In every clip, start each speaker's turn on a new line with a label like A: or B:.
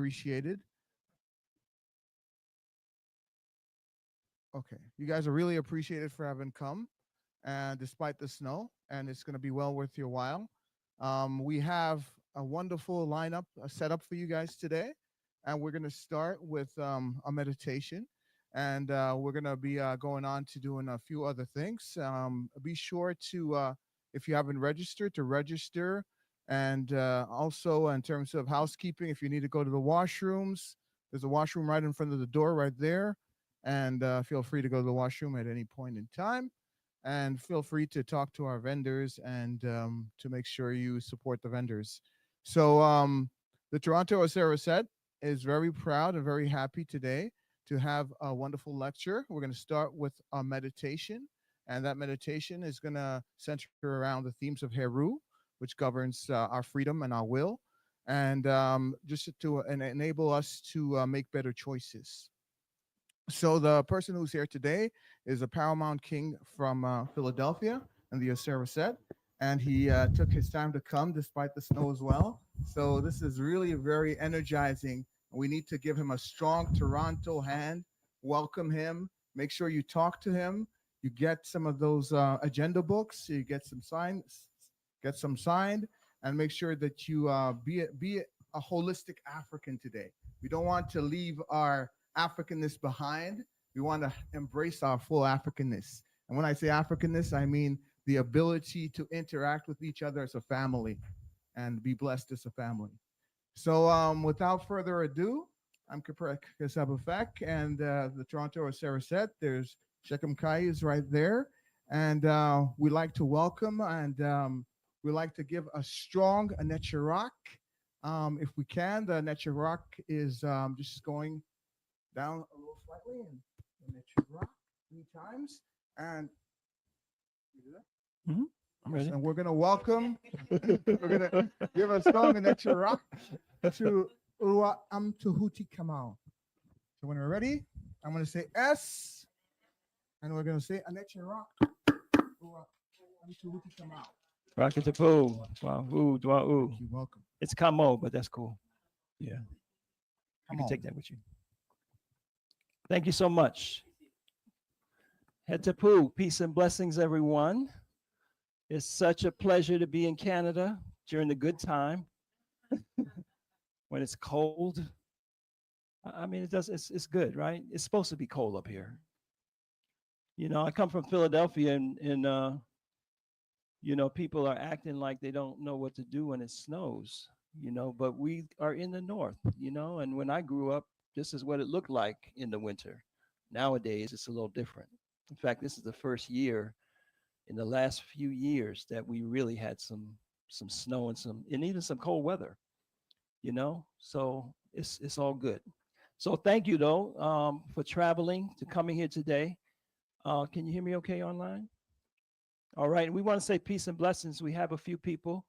A: appreciated. Okay, you guys are really appreciated for having come, and despite the snow, and it's going to be well worth your while. We have a wonderful lineup set up for you guys today, and we're going to start with a meditation, and we're going to be going on to doing a few other things. Be sure to, if you haven't registered, to register, and also in terms of housekeeping, if you need to go to the washrooms, there's a washroom right in front of the door right there, and feel free to go to the washroom at any point in time, and feel free to talk to our vendors and to make sure you support the vendors. So the Toronto Ausar Auset is very proud and very happy today to have a wonderful lecture. We're going to start with a meditation, and that meditation is going to center around the themes of Heru, which governs our freedom and our will, and just to enable us to make better choices. So the person who's here today is a Paramount King from Philadelphia and the Ausar Auset, and he took his time to come despite the snow as well. So this is really very energizing. We need to give him a strong Toronto hand, welcome him, make sure you talk to him, you get some of those agenda books, you get some signed, and make sure that you be a holistic African today. We don't want to leave our Africanness behind. We want to embrace our full Africanness. And when I say Africanness, I mean the ability to interact with each other as a family and be blessed as a family. So without further ado, I'm Kamitic Meditation, and the Toronto Ausar Auset. There's Shekem Kai is right there. And we like to welcome, and we like to give a strong Anecharak. If we can, the Anecharak is just going down a little slightly, and Anecharak 3 times. And you do that?
B: Mm-hmm. I'm ready.
A: And we're going to welcome, we're going to give a strong Anecharak to Ua Amtuhuti Kamal. So when we're ready, I'm going to say S, and we're going to say Anecharak Ua Amtuhuti Kamal.
B: Rakatapu. Wow. Ooh, dwa ooh.
A: You're welcome.
B: It's Kamo, but that's cool. Yeah. You can
A: on.
B: take that with you. Thank you so much. Hetapu. Peace and blessings, everyone. It's such a pleasure to be in Canada during the good time. When it's cold. I mean, it's good, right? It's supposed to be cold up here. You know, I come from Philadelphia, and you know, people are acting like they don't know what to do when it snows, you know, but we are in the north, you know, and when I grew up, this is what it looked like in the winter. Nowadays, it's a little different. In fact, this is the first year in the last few years that we really had some snow and even some cold weather, you know, so it's all good. So thank you, though, for traveling to coming here today. Can you hear me okay online? All right. We want to say peace and blessings. We have a few people,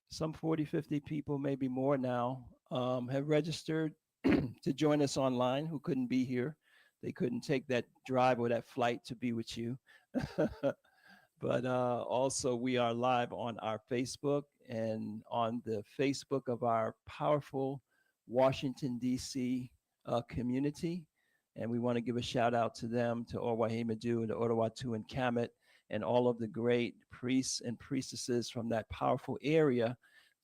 B: some 40, 50 people, maybe more now, have registered to join us online who couldn't be here. They couldn't take that drive or that flight to be with you. But also we are live on our Facebook and on the Facebook of our powerful Washington, D.C. Community. And we want to give a shout out to them, to Orwahimadu and to Ottawatu and Kamet, and all of the great priests and priestesses from that powerful area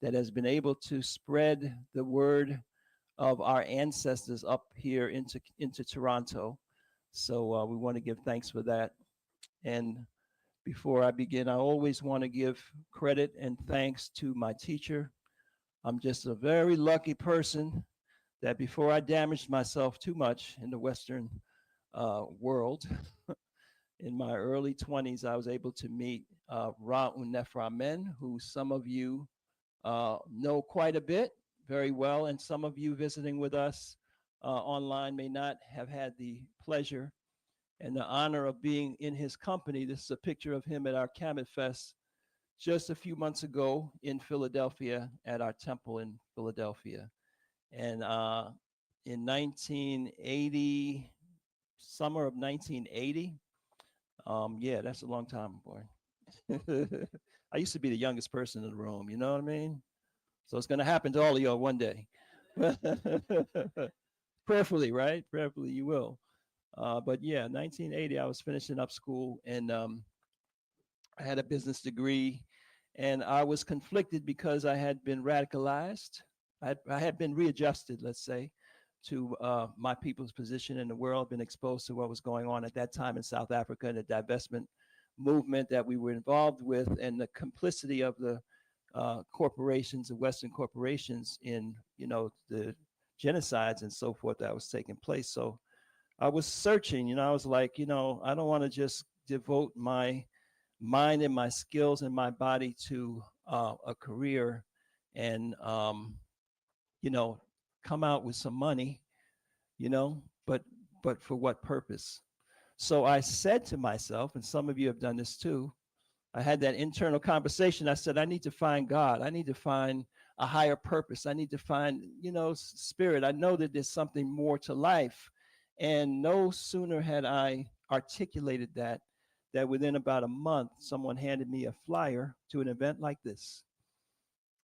B: that has been able to spread the word of our ancestors up here into Toronto. So we want to give thanks for that. And before I begin, I always want to give credit and thanks to my teacher. I'm just a very lucky person that before I damaged myself too much in the Western world, in my early 20s, I was able to meet Ra Uneframen, who some of you know quite a bit, very well, and some of you visiting with us online may not have had the pleasure and the honor of being in his company. This is a picture of him at our Kamet Fest just a few months ago in Philadelphia at our temple in Philadelphia. And in 1980, summer of 1980, yeah, that's a long time, boy. I used to be the youngest person in the room, you know what I mean? So it's going to happen to all of y'all one day. Prayerfully, right? Prayerfully, you will. But yeah, 1980, I was finishing up school, and I had a business degree, and I was conflicted because I had been radicalized. I had been readjusted, let's say, to my people's position in the world, been exposed to what was going on at that time in South Africa and the divestment movement that we were involved with, and the complicity of the corporations, the Western corporations, in the genocides and so forth that was taking place. So I was searching. I was like, I don't want to just devote my mind and my skills and my body to a career and you know come out with some money, but for what purpose? So I said to myself, and some of you have done this too, I had that internal conversation. I said, I need to find God. I need to find a higher purpose. I need to find, spirit. I know that there's something more to life. And no sooner had I articulated that within about a month, someone handed me a flyer to an event like this.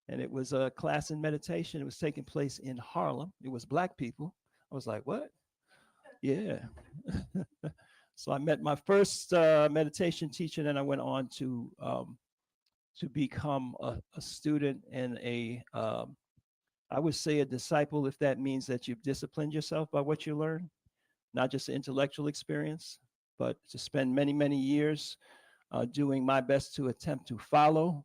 B: And it was a class in meditation. It was taking place in Harlem. It was Black people. I was like, what? Yeah. So I met my first meditation teacher, and then I went on to become a student and I would say a disciple, if that means that you've disciplined yourself by what you learn, not just an intellectual experience, but to spend many, many years doing my best to attempt to follow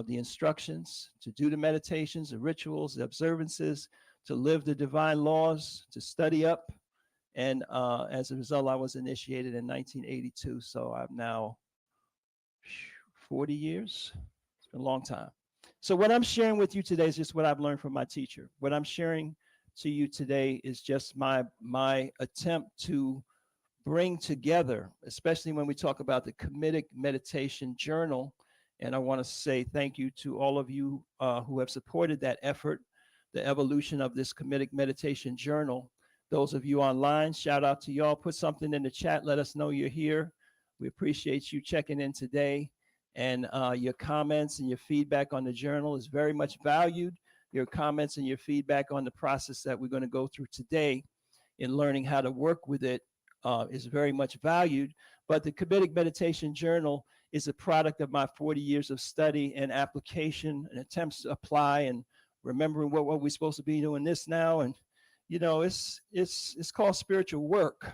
B: the instructions, to do the meditations, the rituals, the observances, to live the divine laws, to study up. And as a result, I was initiated in 1982. So I'm now 40 years. It's been a long time. So what I'm sharing with you today is just what I've learned from my teacher. What I'm sharing to you today is just my attempt to bring together, especially when we talk about the Kamitic Meditation Journal. And I want to say thank you to all of you who have supported that effort, the evolution of this Kamitic Meditation Journal. Those of you online, shout out to y'all. Put something in the chat. Let us know you're here. We appreciate you checking in today. And your comments and your feedback on the journal is very much valued. Your comments and your feedback on the process that we're going to go through today in learning how to work with it is very much valued. But the Kamitic Meditation Journal is a product of my 40 years of study and application and attempts to apply and remembering what we're supposed to be doing this now. And, it's called spiritual work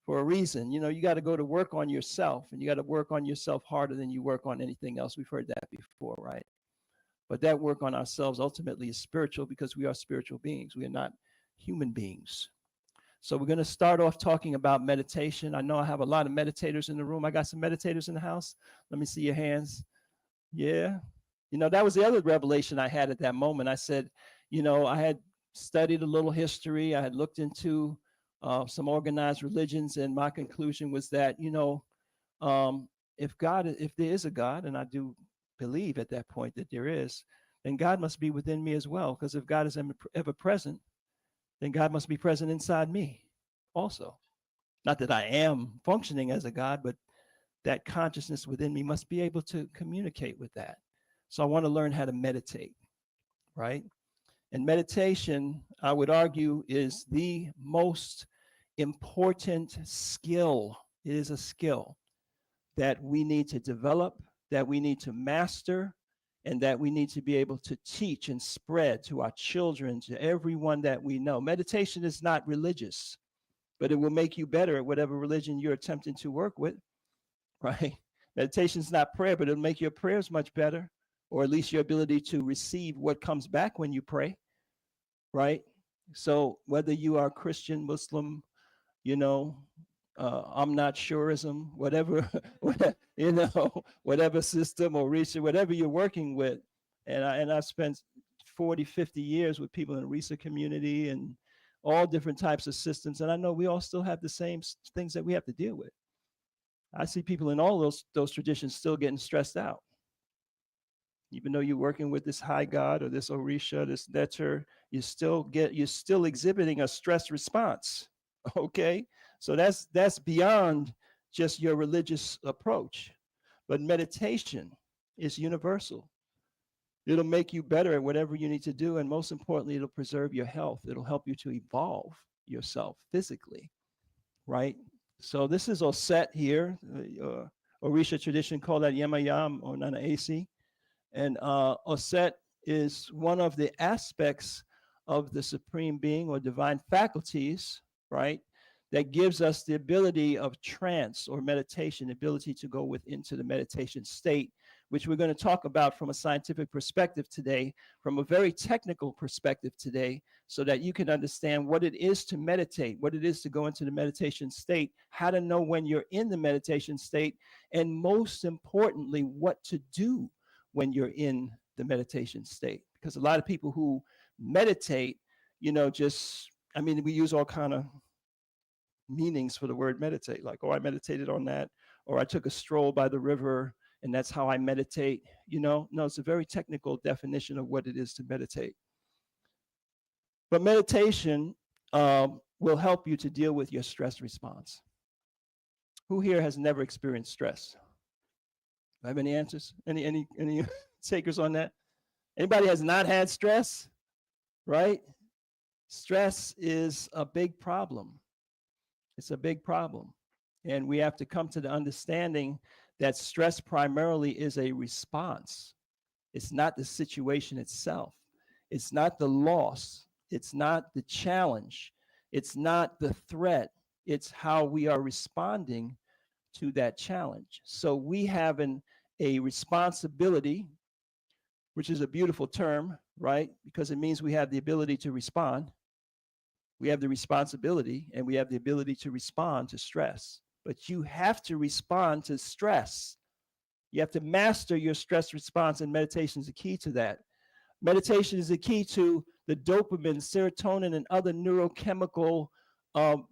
B: for a reason. You got to go to work on yourself, and you got to work on yourself harder than you work on anything else. We've heard that before, right? But that work on ourselves ultimately is spiritual because we are spiritual beings. We are not human beings. So we're going to start off talking about meditation. I know I have a lot of meditators in the room. I got some meditators in the house. Let me see your hands. Yeah. That was the other revelation I had at that moment. I said, I had studied a little history. I had looked into some organized religions, and my conclusion was that, if there is a God, and I do believe at that point that there is, then God must be within me as well. Because if God is ever present, then God must be present inside me also. Not that I am functioning as a God, but that consciousness within me must be able to communicate with that. So I want to learn how to meditate, right? And meditation, I would argue, is the most important skill. It is a skill that we need to develop, that we need to master, and that we need to be able to teach and spread to our children, to everyone that we know. Meditation is not religious, but it will make you better at whatever religion you're attempting to work with, right? Meditation is not prayer, but it'll make your prayers much better, or at least your ability to receive what comes back when you pray, right? So whether you are Christian, Muslim, I'm not sureism, whatever, whatever system or research, whatever you're working with. And I've spent 40, 50 years with people in the research community and all different types of systems. And I know we all still have the same things that we have to deal with. I see people in all those traditions still getting stressed out. Even though you're working with this high God or this Orisha, this Neter, you're still exhibiting a stress response. Okay, so that's beyond just your religious approach. But meditation is universal. It'll make you better at whatever you need to do. And most importantly, it'll preserve your health. It'll help you to evolve yourself physically, right? So this is Auset here. Orisha tradition called that Yemayam or Nana AC. And Auset is one of the aspects of the supreme being or divine faculties, right? That gives us the ability of trance or meditation, the ability to go into the meditation state, which we're going to talk about from a scientific perspective today, from a very technical perspective today, so that you can understand what it is to meditate, what it is to go into the meditation state, how to know when you're in the meditation state, and most importantly, what to do when you're in the meditation state. Because a lot of people who meditate, we use all kind of meanings for the word meditate, like, oh, I meditated on that, or I took a stroll by the river and that's how I meditate. No, it's a very technical definition of what it is to meditate. But meditation will help you to deal with your stress response. Who here has never experienced stress? Do I have any answers? Any takers on that? Anybody has not had stress? Right? Stress is a big problem. It's a big problem. And we have to come to the understanding that stress primarily is a response. It's not the situation itself. It's not the loss. It's not the challenge. It's not the threat. It's how we are responding to that challenge. So we have a responsibility, which is a beautiful term, right? Because it means we have the ability to respond. We have the responsibility and we have the ability to respond to stress. But you have to respond to stress. You have to master your stress response, and meditation is the key to that. Meditation is the key to the dopamine, serotonin, and other neurochemical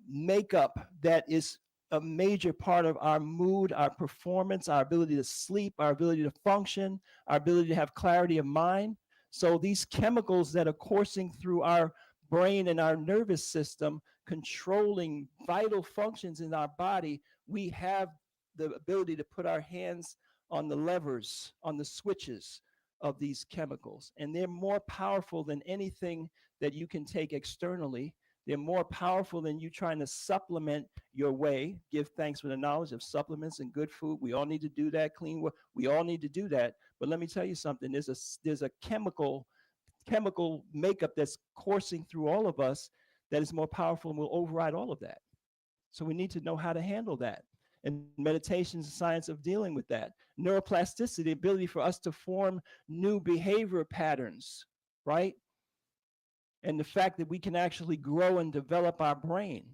B: makeup that is a major part of our mood, our performance, our ability to sleep, our ability to function, our ability to have clarity of mind. So these chemicals that are coursing through our brain and our nervous system, controlling vital functions in our body, we have the ability to put our hands on the levers, on the switches of these chemicals. And they're more powerful than anything that you can take externally. They're more powerful than you trying to supplement your way. Give thanks for the knowledge of supplements and good food. We all need to do that. Clean water. We all need to do that. But let me tell you something. There's a chemical makeup that's coursing through all of us that is more powerful and will override all of that. So we need to know how to handle that. And meditation is the science of dealing with that. Neuroplasticity, the ability for us to form new behavior patterns, right? And the fact that we can actually grow and develop our brain.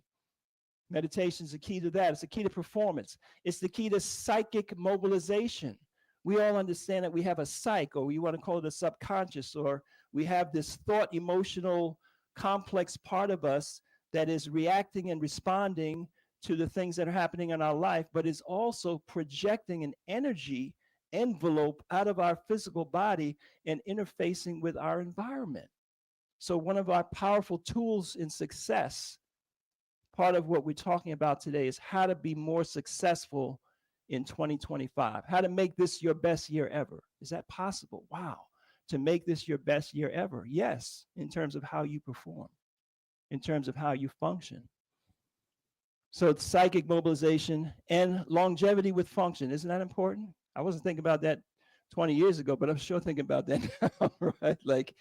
B: Meditation is the key to that. It's the key to performance. It's the key to psychic mobilization. We all understand that we have a psyche, or you want to call it a subconscious, or we have this thought, emotional, complex part of us that is reacting and responding to the things that are happening in our life, but is also projecting an energy envelope out of our physical body and interfacing with our environment. So one of our powerful tools in success, part of what we're talking about today, is how to be more successful in 2025, how to make this your best year ever. Is that possible? Wow. To make this your best year ever? Yes, in terms of how you perform, in terms of how you function. So it's psychic mobilization and longevity with function. Isn't that important? I wasn't thinking about that 20 years ago, but I'm sure thinking about that now, right? Like,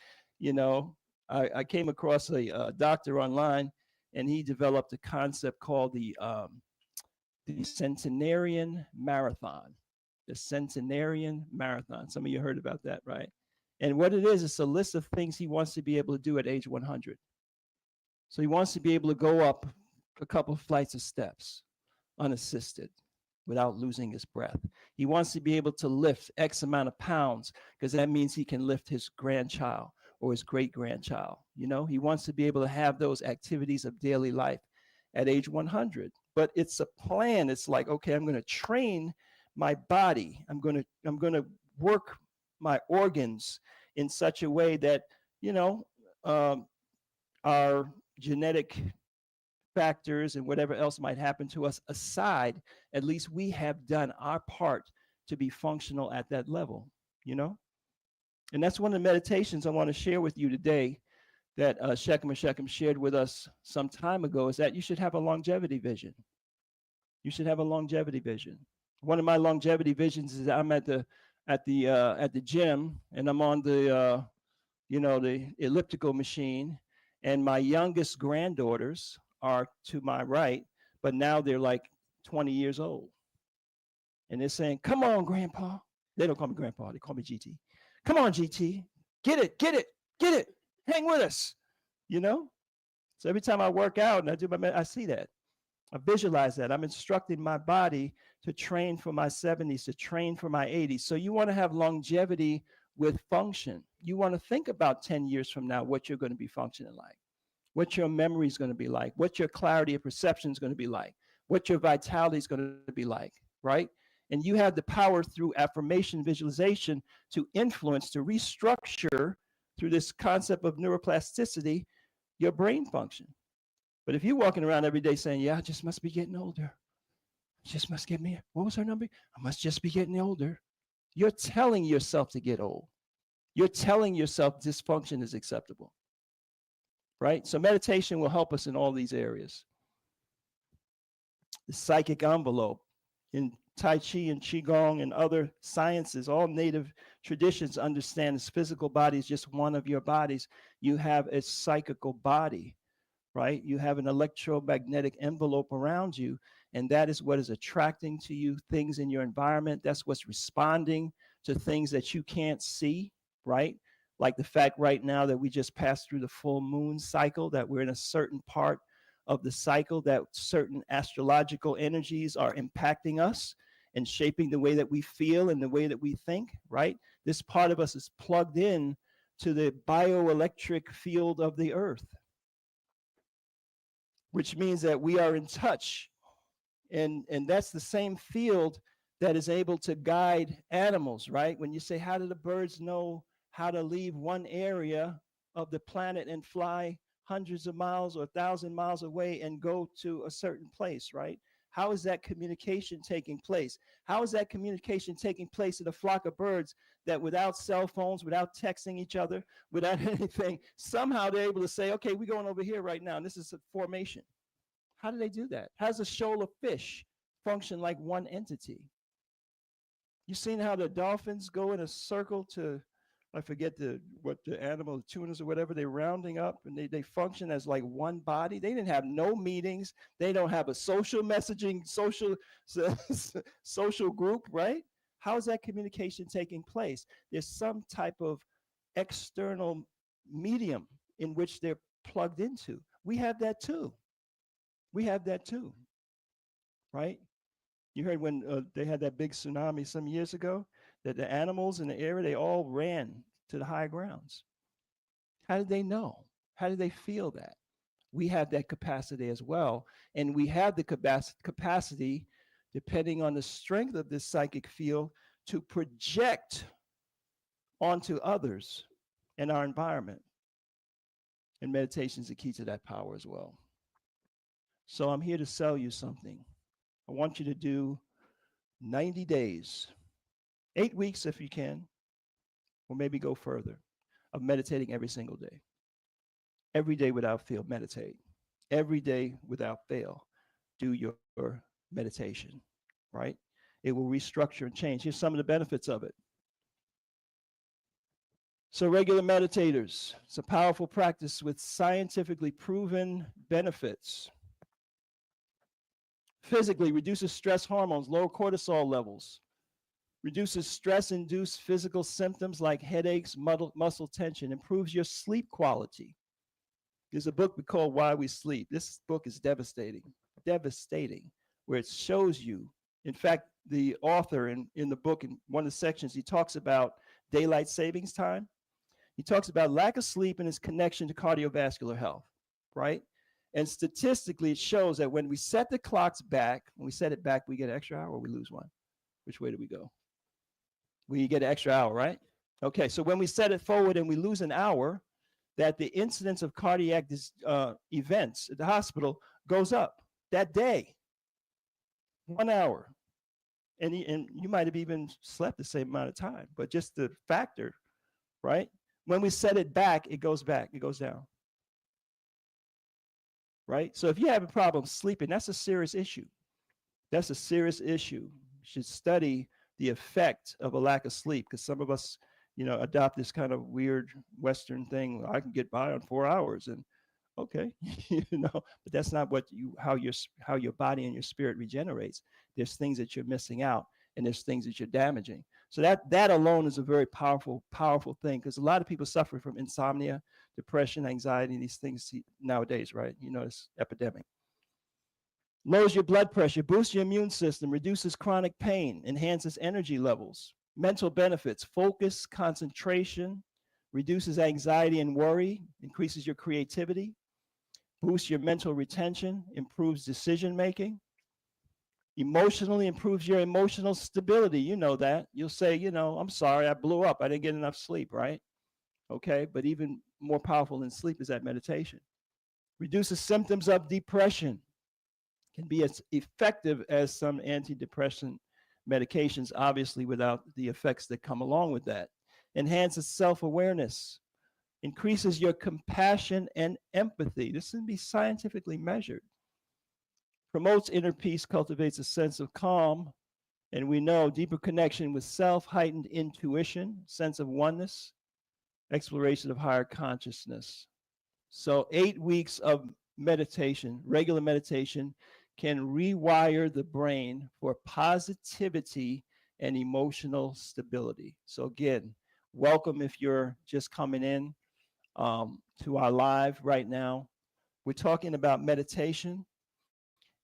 B: I came across a doctor online, and he developed a concept called the centenarian marathon. The centenarian marathon. Some of you heard about that, right? And what it is, it's a list of things he wants to be able to do at age 100. So he wants to be able to go up a couple of flights of steps unassisted without losing his breath. He wants to be able to lift X amount of pounds, because that means he can lift his grandchild or his great-grandchild. He wants to be able to have those activities of daily life at age 100. But it's a plan. It's like, okay, I'm going to train my body. I'm going to work my organs in such a way that, our genetic factors and whatever else might happen to us aside, at least we have done our part to be functional at that level, And that's one of the meditations I want to share with you today that Shechem shared with us some time ago, is that you should have a longevity vision. You should have a longevity vision. One of my longevity visions is that I'm at the gym, and I'm on the elliptical machine, and my youngest granddaughters are to my right, but now they're like 20 years old. And they're saying, "Come on, Grandpa." They don't call me Grandpa, they call me GT. "Come on, GT. Get it, get it, get it. Hang with us." You know? So every time I work out and I do I see that. I visualize that. I'm instructing my body to train for my 70s, to train for my 80s. So you want to have longevity with function. You want to think about 10 years from now what you're going to be functioning like, what your memory is going to be like, what your clarity of perception is going to be like, what your vitality is going to be like, right? And you have the power through affirmation, visualization to influence, to restructure through this concept of neuroplasticity, your brain function. But if you're walking around every day saying, "Yeah, I just must be getting older. Just must get me. What was her number? I must just be getting older." You're telling yourself to get old. You're telling yourself dysfunction is acceptable, right? So meditation will help us in all these areas. The psychic envelope in Tai Chi and Qigong and other sciences, all native traditions understand this physical body is just one of your bodies. You have a psychical body, right? You have an electromagnetic envelope around you, and that is what is attracting to you things in your environment. That's what's responding to things that you can't see, right? Like the fact right now that we just passed through the full moon cycle, that we're in a certain part of the cycle, that certain astrological energies are impacting us and shaping the way that we feel and the way that we think, right? This part of us is plugged in to the bioelectric field of the earth, which means that we are in touch. And that's the same field that is able to guide animals, right? When you say, how do the birds know how to leave one area of the planet and fly hundreds of miles or 1,000 miles away and go to a certain place, right? How is that communication taking place? How is that communication taking place in a flock of birds that without cell phones, without texting each other, without anything, somehow they're able to say, "Okay, we're going over here right now, and this is a formation." How do they do that? How does a shoal of fish function like one entity? You've seen how the dolphins go in a circle to, I forget what the animal, the tunas or whatever, they're rounding up, and they function as like one body. They didn't have no meetings. They don't have a social messaging, social group, right? How is that communication taking place? There's some type of external medium in which they're plugged into. We have that too. We have that too, right? You heard when they had that big tsunami some years ago, that the animals in the area, they all ran to the high grounds. How did they know? How did they feel that? We have that capacity as well. And we have the capacity, depending on the strength of this psychic field, to project onto others in our environment. And meditation is the key to that power as well. So I'm here to sell you something. I want you to do 90 days, 8 weeks if you can, or maybe go further, of meditating every single day. Every day without fail, meditate. Every day without fail, do your meditation, right? It will restructure and change. Here's some of the benefits of it. So regular meditators, it's a powerful practice with scientifically proven benefits. Physically, reduces stress hormones, lower cortisol levels, reduces stress-induced physical symptoms like headaches, muscle tension, improves your sleep quality. There's a book we call Why We Sleep. This book is devastating, where it shows you. In fact, the author in the book, in one of the sections, he talks about daylight savings time. He talks about lack of sleep and its connection to cardiovascular health, right? And statistically, it shows that when we set the clocks back, when we set it back, we get an extra hour or we lose one. Which way do we go? We get an extra hour, right? Okay, so when we set it forward and we lose an hour, that the incidence of cardiac events at the hospital goes up that day, 1 hour. And you might have even slept the same amount of time, but just the factor right? When we set it back, it goes down, right? So if you have a problem sleeping, that's a serious issue. That's a serious issue. You should study the effect of a lack of sleep, because some of us, adopt this kind of weird Western thing. I can get by on 4 hours, and okay, but that's not how your body and your spirit regenerates. There's things that you're missing out, and there's things that you're damaging. So that alone is a very powerful thing, because a lot of people suffer from insomnia, depression, anxiety, these things nowadays, right? It's epidemic. Lowers your blood pressure, boosts your immune system, reduces chronic pain, enhances energy levels. Mental benefits: focus, concentration, reduces anxiety and worry, increases your creativity, boosts your mental retention, improves decision making. Emotionally, improves your emotional stability. You know that. You'll say, I'm sorry, I blew up. I didn't get enough sleep, right? Okay, but even more powerful than sleep is that meditation. Reduces symptoms of depression. Can be as effective as some antidepressant medications, obviously, without the effects that come along with that. Enhances self-awareness, increases your compassion and empathy. This can be scientifically measured. Promotes inner peace, cultivates a sense of calm, and we know deeper connection with self, heightened intuition, sense of oneness, exploration of higher consciousness. So 8 weeks of meditation, regular meditation, can rewire the brain for positivity and emotional stability. So again, welcome if you're just coming in to our live right now. We're talking about meditation,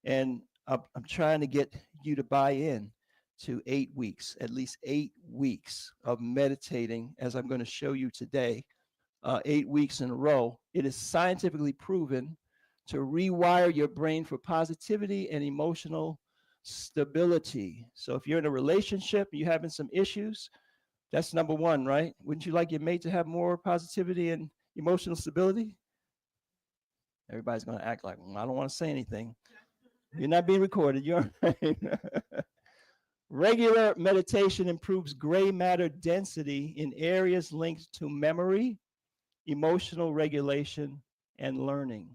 B: and I'm trying to get you to buy in to 8 weeks, at least 8 weeks of meditating, as I'm going to show you today, 8 weeks in a row. It is scientifically proven to rewire your brain for positivity and emotional stability. So if you're in a relationship, you're having some issues, that's number one, right? Wouldn't you like your mate to have more positivity and emotional stability? Everybody's going to act like, I don't want to say anything. You're not being recorded. You're right. Regular meditation improves gray matter density in areas linked to memory, emotional regulation, and learning.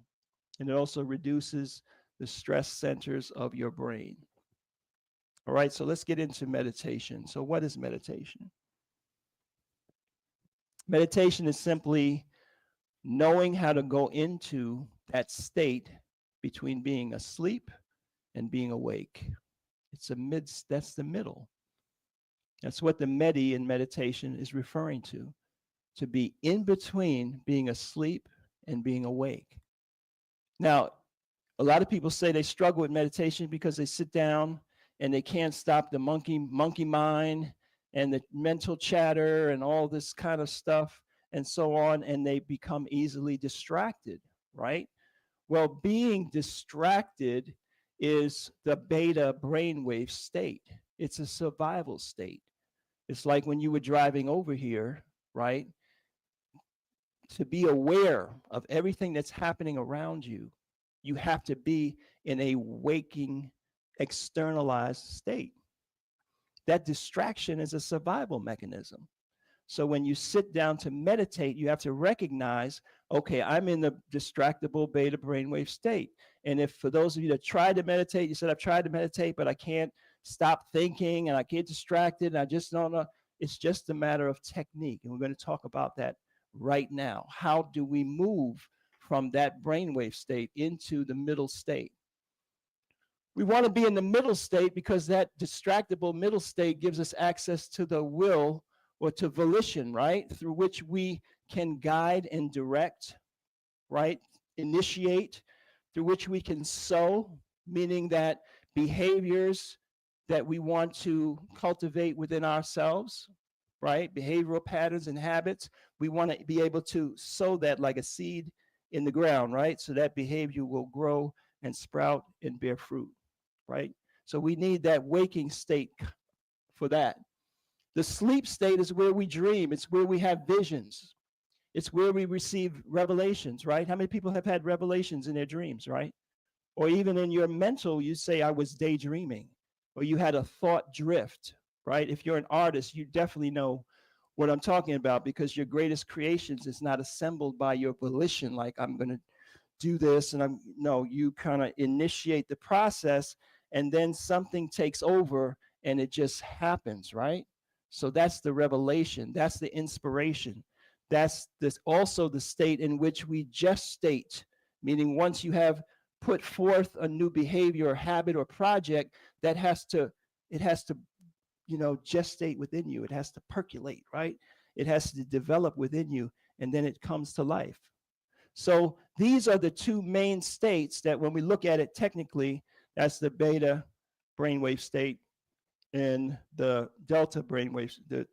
B: And it also reduces the stress centers of your brain. All right, so let's get into meditation. So what is meditation? Meditation is simply knowing how to go into that state between being asleep and being awake. That's the middle. That's what the medi in meditation is referring to be in between being asleep and being awake. Now, a lot of people say they struggle with meditation because they sit down and they can't stop the monkey mind and the mental chatter and all this kind of stuff and so on, and they become easily distracted, right? Well, being distracted is the beta brainwave state. It's a survival state. It's like when you were driving over here, right? To be aware of everything that's happening around you, you have to be in a waking, externalized state. That distraction is a survival mechanism. So when you sit down to meditate, you have to recognize, okay, I'm in the distractible beta brainwave state. And if for those of you that tried to meditate, you said, I've tried to meditate, but I can't stop thinking and I get distracted and I just don't know. It's just a matter of technique. And we're going to talk about that right now. How do we move from that brainwave state into the middle state? We want to be in the middle state because that distractible middle state gives us access to the will or to volition, right? Through which we can guide and direct, right? Initiate, through which we can sow, meaning that behaviors that we want to cultivate within ourselves, right? Behavioral patterns and habits, we want to be able to sow that like a seed in the ground, right? So that behavior will grow and sprout and bear fruit, right? So we need that waking state for that. The sleep state is where we dream. It's where we have visions. It's where we receive revelations, right? How many people have had revelations in their dreams, right? Or even in your mental, you say, I was daydreaming, or you had a thought drift, right? If you're an artist, you definitely know what I'm talking about, because your greatest creations is not assembled by your volition, like I'm going to do this and no, you kind of initiate the process and then something takes over and it just happens, right? So that's the revelation, that's the inspiration. That's this also the state in which we gestate, meaning once you have put forth a new behavior or habit or project, that it has to gestate within you. It has to percolate, right? It has to develop within you, and then it comes to life. So these are the two main states that when we look at it technically, that's the beta brainwave state and the delta brainwave, the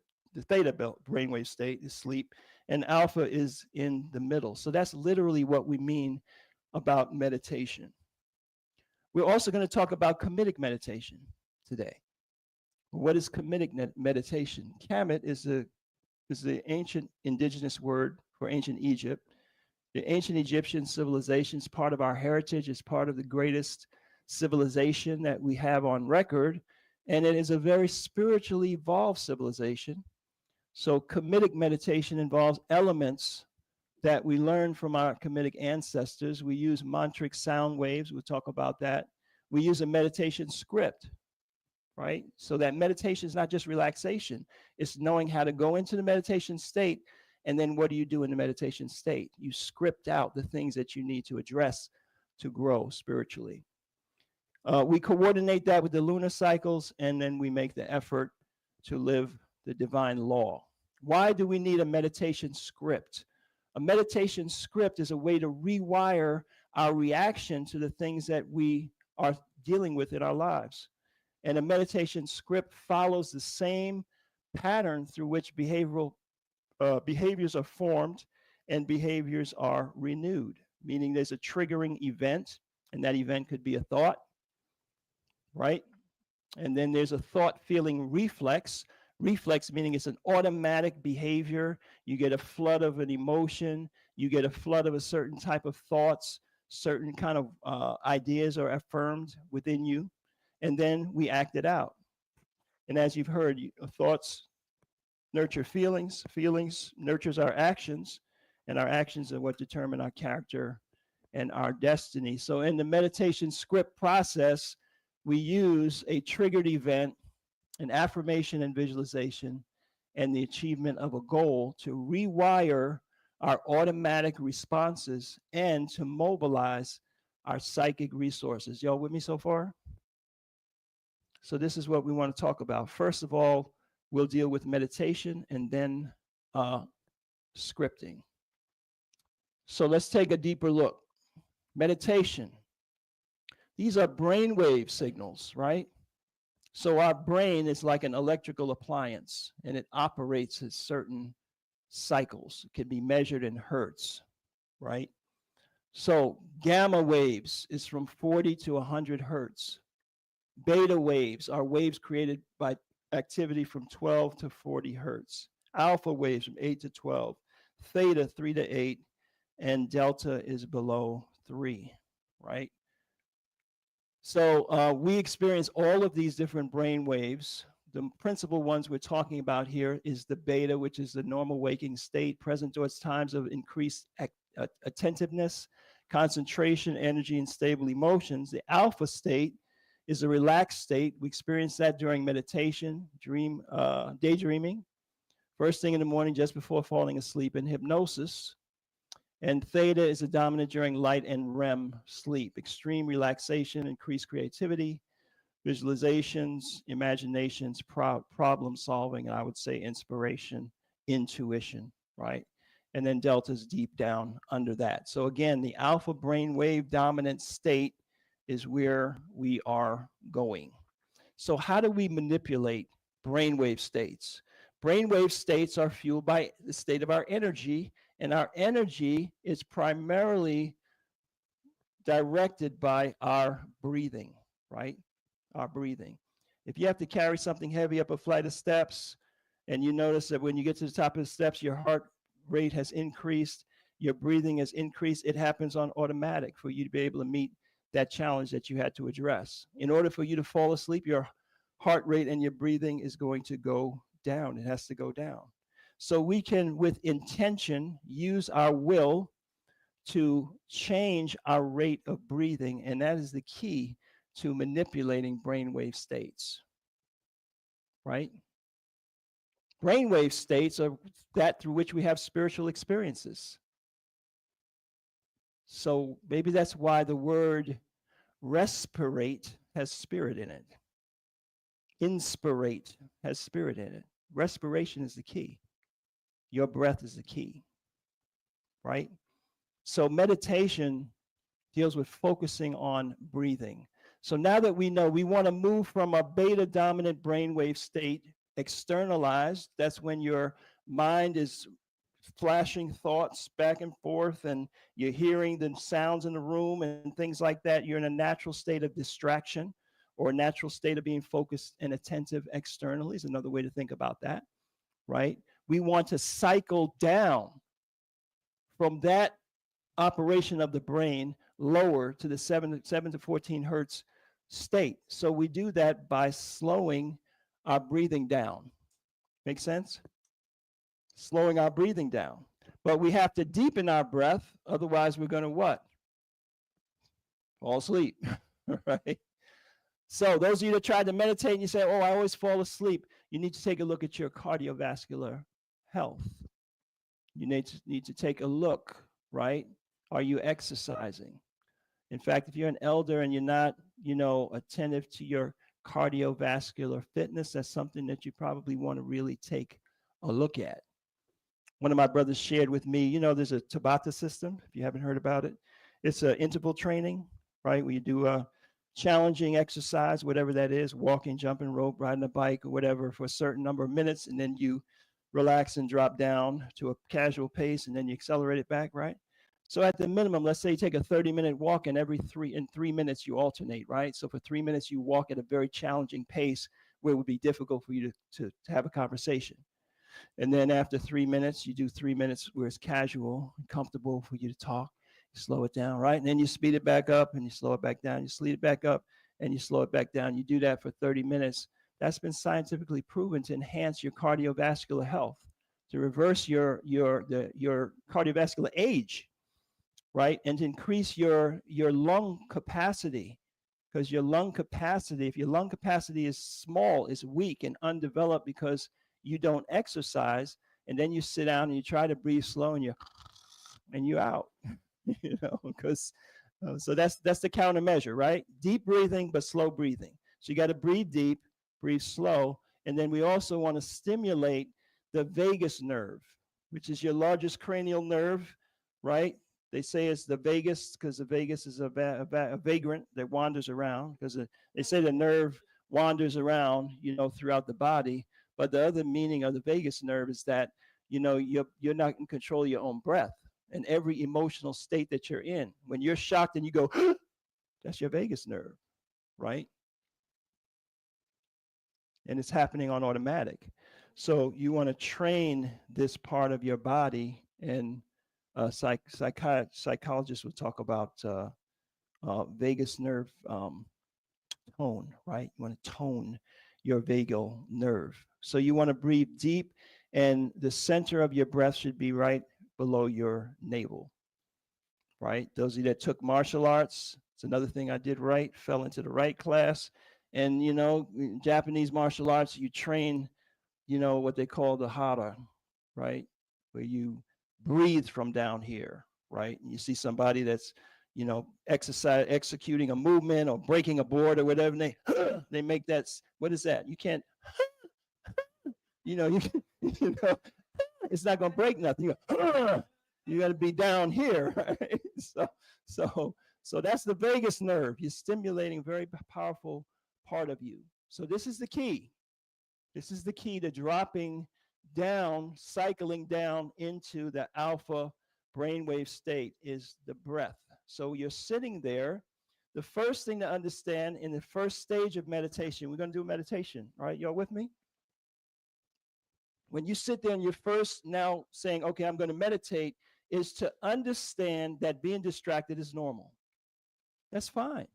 B: theta brainwave state is sleep, and alpha is in the middle. So that's literally what we mean about meditation. We're also going to talk about Kamitic meditation today. What is Kamitic meditation? Kamit is the ancient indigenous word for ancient Egypt. The ancient Egyptian civilization is part of our heritage. It's part of the greatest civilization that we have on record. And it is a very spiritually evolved civilization. So Kamitic meditation involves elements that we learn from our Kamitic ancestors. We use mantric sound waves. We'll talk about that. We use a meditation script, right? So that meditation is not just relaxation. It's knowing how to go into the meditation state. And then what do you do in the meditation state? You script out the things that you need to address to grow spiritually. We coordinate that with the lunar cycles, and then we make the effort to live the divine law. Why do we need a meditation script? A meditation script is a way to rewire our reaction to the things that we are dealing with in our lives. And a meditation script follows the same pattern through which behaviors are formed and behaviors are renewed, meaning there's a triggering event, and that event could be a thought, right? And then there's a thought feeling reflex. Reflex meaning it's an automatic behavior. You get a flood of an emotion, you get a flood of a certain type of thoughts, certain kind of ideas are affirmed within you, and then we act it out. And as you've heard, thoughts nurture feelings, feelings nurtures our actions, and our actions are what determine our character and our destiny. So in the meditation script process, we use a triggered event, an affirmation and visualization, and the achievement of a goal to rewire our automatic responses and to mobilize our psychic resources. Y'all with me so far? So this is what we want to talk about. First of all, we'll deal with meditation and then scripting. So let's take a deeper look. Meditation. These are brainwave signals, right? So our brain is like an electrical appliance, and it operates at certain cycles. It can be measured in hertz, right? So gamma waves is from 40 to 100 hertz. Beta waves are waves created by activity from 12 to 40 hertz. Alpha waves from 8 to 12. Theta 3 to 8, and delta is below 3, right? So we experience all of these different brain waves. The principal ones we're talking about here is the beta, which is the normal waking state, present towards times of increased attentiveness, concentration, energy, and stable emotions. The alpha state is a relaxed state. We experience that during meditation, daydreaming, first thing in the morning just before falling asleep, and hypnosis. And theta is a dominant during light and REM sleep, extreme relaxation, increased creativity, visualizations, imaginations, problem solving, and I would say inspiration, intuition, right? And then delta is deep down under that. So again, the alpha brainwave dominant state is where we are going. So how do we manipulate brainwave states? Brainwave states are fueled by the state of our energy, and our energy is primarily directed by our breathing, right? Our breathing. If you have to carry something heavy up a flight of steps, and you notice that when you get to the top of the steps, your heart rate has increased, your breathing has increased, it happens on automatic for you to be able to meet that challenge that you had to address. In order for you to fall asleep, your heart rate and your breathing is going to go down. It has to go down. So we can, with intention, use our will to change our rate of breathing. And that is the key to manipulating brainwave states, right? Brainwave states are that through which we have spiritual experiences. So maybe that's why the word respirate has spirit in it. Inspirate has spirit in it. Respiration is the key. Your breath is the key, right? So meditation deals with focusing on breathing. So now that we know, we want to move from a beta dominant brainwave state, externalized. That's when your mind is flashing thoughts back and forth and you're hearing the sounds in the room and things like that. You're in a natural state of distraction or a natural state of being focused and attentive externally is another way to think about that, right? We want to cycle down from that operation of the brain lower to the 7 to 14 hertz state. So we do that by slowing our breathing down. Make sense? Slowing our breathing down. But we have to deepen our breath, otherwise we're going to what? Fall asleep, right? So those of you that tried to meditate and you say, oh, I always fall asleep, you need to take a look at your cardiovascular health. You need to take a look, right? Are you exercising? In fact, if you're an elder and you're not, attentive to your cardiovascular fitness, that's something that you probably want to really take a look at. One of my brothers shared with me, there's a Tabata system, if you haven't heard about it. It's an interval training, right? Where you do a challenging exercise, whatever that is, walking, jumping rope, riding a bike, or whatever, for a certain number of minutes, and then you relax and drop down to a casual pace, and then you accelerate it back, right? So at the minimum, let's say you take a 30-minute walk, and in 3 minutes you alternate, right? So for 3 minutes you walk at a very challenging pace where it would be difficult for you to have a conversation. And then after 3 minutes, you do 3 minutes where it's casual and comfortable for you to talk. You slow it down, right? And then you speed it back up and you slow it back down. You speed it back up and you slow it back down. You do that for 30 minutes. That's been scientifically proven to enhance your cardiovascular health, to reverse your cardiovascular age, right? And to increase your lung capacity. Because your lung capacity, if your lung capacity is small, is weak and undeveloped because you don't exercise, and then you sit down and you try to breathe slow and you're out, because so that's the countermeasure, right? Deep breathing, but slow breathing. So you got to breathe deep, breathe slow. And then we also want to stimulate the vagus nerve, which is your largest cranial nerve, right? They say it's the vagus because the vagus is a vagrant that wanders around, because they say the nerve wanders around, throughout the body. But the other meaning of the vagus nerve is that, you're not in control of your own breath. And every emotional state that you're in, when you're shocked and you go, that's your vagus nerve, right? And it's happening on automatic. So you want to train this part of your body, and psychologists will talk about vagus nerve tone, right? You want to tone your vagal nerve. So you want to breathe deep, and the center of your breath should be right below your navel, right? Those of you that took martial arts, it's another thing I did right, fell into the right class. And, Japanese martial arts, you train, what they call the hara, right? Where you breathe from down here, right? And you see somebody that's, executing a movement or breaking a board or whatever, and they make that, what is that? You can't, it's not going to break nothing. You got to be down here, right? So that's the vagus nerve. You're stimulating a very powerful part of you. So this is the key. This is the key to dropping down, cycling down into the alpha brainwave state, is the breath. So you're sitting there. The first thing to understand in the first stage of meditation, we're going to do meditation. All right, y'all with me? When you sit there and you're first now saying, okay, I'm going to meditate, is to understand that being distracted is normal. That's fine.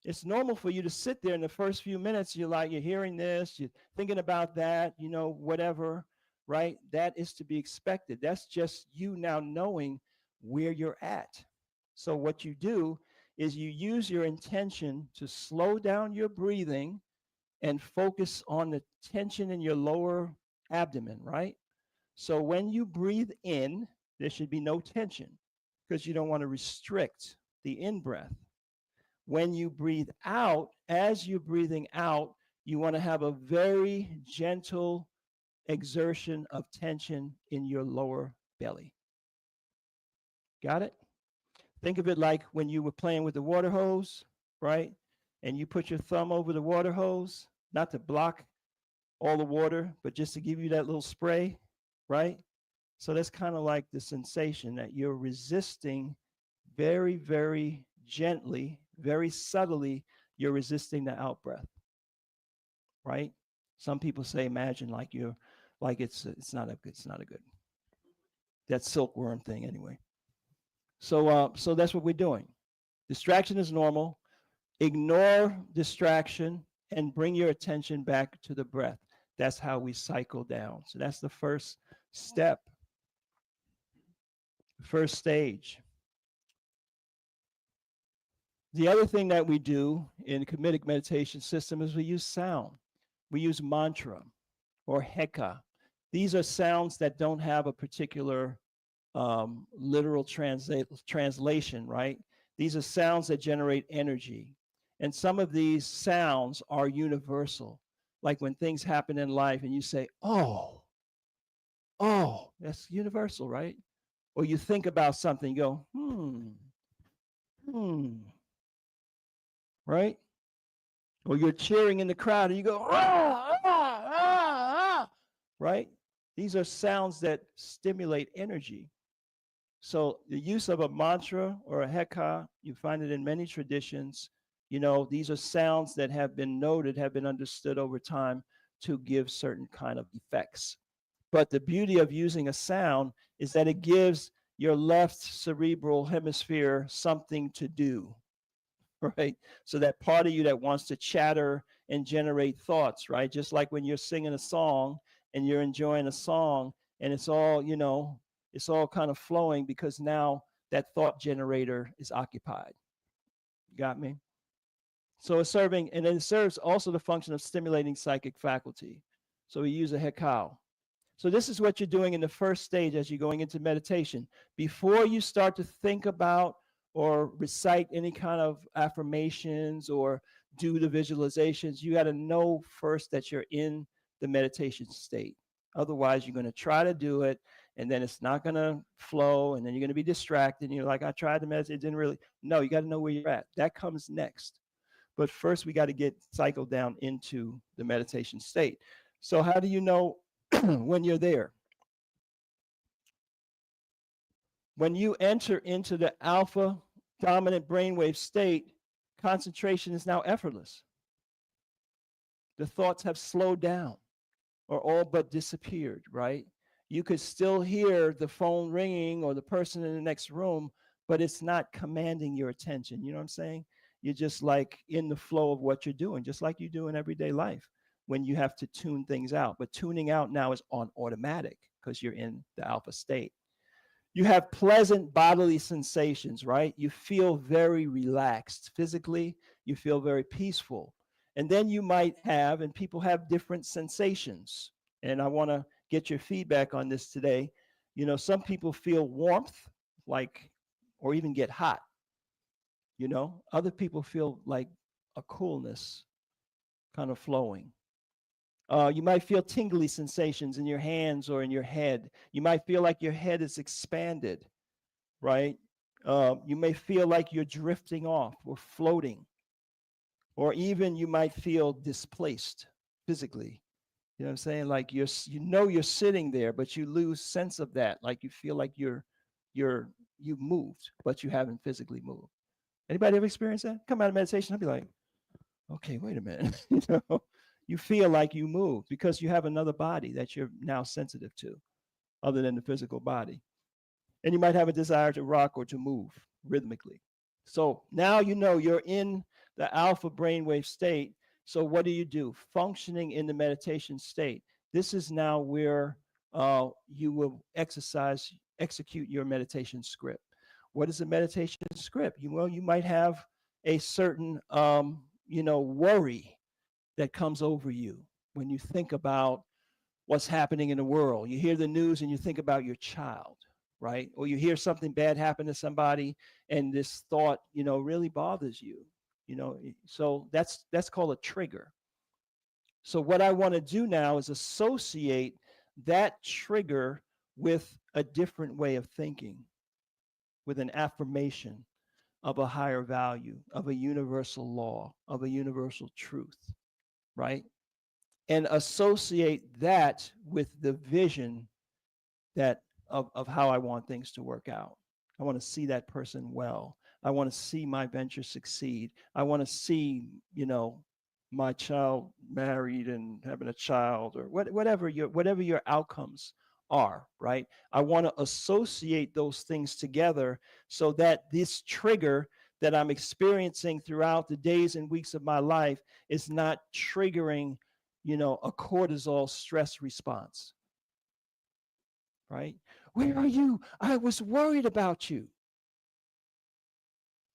B: It's normal for you to sit there in the first few minutes. You're hearing this, you're thinking about that, whatever, right? That is to be expected. That's just you now knowing where you're at. So what you do is you use your intention to slow down your breathing and focus on the tension in your lower abdomen, right? So when you breathe in, there should be no tension because you don't want to restrict the in breath. When you breathe out, as you're breathing out, you want to have a very gentle exertion of tension in your lower belly. Got it? Think of it like when you were playing with the water hose, right? And you put your thumb over the water hose, not to block all the water, but just to give you that little spray, right? So that's kind of like the sensation that you're resisting very, very gently, very subtly, you're resisting the out breath, right? Some people say, imagine like you're, like it's not a good, that silkworm thing anyway. So that's what we're doing. Distraction is normal. Ignore distraction and bring your attention back to the breath. That's how we cycle down. So that's the first step, first stage. The other thing that we do in Kamitic meditation system is we use sound. We use mantra or heka. These are sounds that don't have a particular literal translation, right? These are sounds that generate energy. And some of these sounds are universal. Like when things happen in life and you say, oh, that's universal, right? Or you think about something, you go, right? Or you're cheering in the crowd and you go, right? These are sounds that stimulate energy. So the use of a mantra or a heka, you find it in many traditions. You know, these are sounds that have been noted, have been understood over time to give certain kind of effects. But the beauty of using a sound is that it gives your left cerebral hemisphere something to do, right? So that part of you that wants to chatter and generate thoughts, right? Just like when you're singing a song and you're enjoying a song and it's all, you know, it's all kind of flowing because now that thought generator is occupied. You got me? So it's serving, and it serves also the function of stimulating psychic faculty. So we use a hekau. So this is what you're doing in the first stage as you're going into meditation. Before you start to think about or recite any kind of affirmations or do the visualizations, you got to know first that you're in the meditation state. Otherwise, you're going to try to do it, and then it's not going to flow, and then you're going to be distracted. And you're like, I tried to meditate, it didn't really. No, you got to know where you're at. That comes next. But first, we got to get cycled down into the meditation state. So how do you know when you're there? When you enter into the alpha dominant brainwave state, concentration is now effortless. The thoughts have slowed down or all but disappeared, right? You could still hear the phone ringing or the person in the next room, but it's not commanding your attention. You know what I'm saying? You're just like in the flow of what you're doing, just like you do in everyday life when you have to tune things out. But tuning out now is on automatic because you're in the alpha state. You have pleasant bodily sensations, right? You feel very relaxed physically. You feel very peaceful. And then you might have, and people have different sensations. And I want to get your feedback on this today. You know, some people feel warmth, like, or even get hot. You know, other people feel like a coolness kind of flowing. You might feel tingly sensations in your hands or in your head. You might feel like your head is expanded, right? You may feel like you're drifting off or floating, or even you might feel displaced physically. You know what I'm saying? Like you know you're sitting there, but you lose sense of that. Like you feel like you've moved, but you haven't physically moved. Anybody ever experienced that? Come out of meditation, I'll be like, okay, wait a minute. You know, you feel like you move because you have another body that you're now sensitive to, other than the physical body. And you might have a desire to rock or to move rhythmically. So now you know you're in the alpha brainwave state. So what do? Functioning in the meditation state. This is now where you will execute your meditation script. What is a meditation script? You might have a certain worry that comes over you when you think about what's happening in the world. You hear the news and you think about your child, right? Or you hear something bad happen to somebody and this thought, really bothers you. So that's called a trigger. So what I want to do now is associate that trigger with a different way of thinking, with an affirmation of a higher value, of a universal law, of a universal truth, right? And associate that with the vision that of how I want things to work out. I want to see that person well. I want to see my venture succeed. I want to see, my child married and having a child, or whatever your outcomes are, right? I want to associate those things together so that this trigger that I'm experiencing throughout the days and weeks of my life is not triggering, a cortisol stress response, right? Where are you? I was worried about you.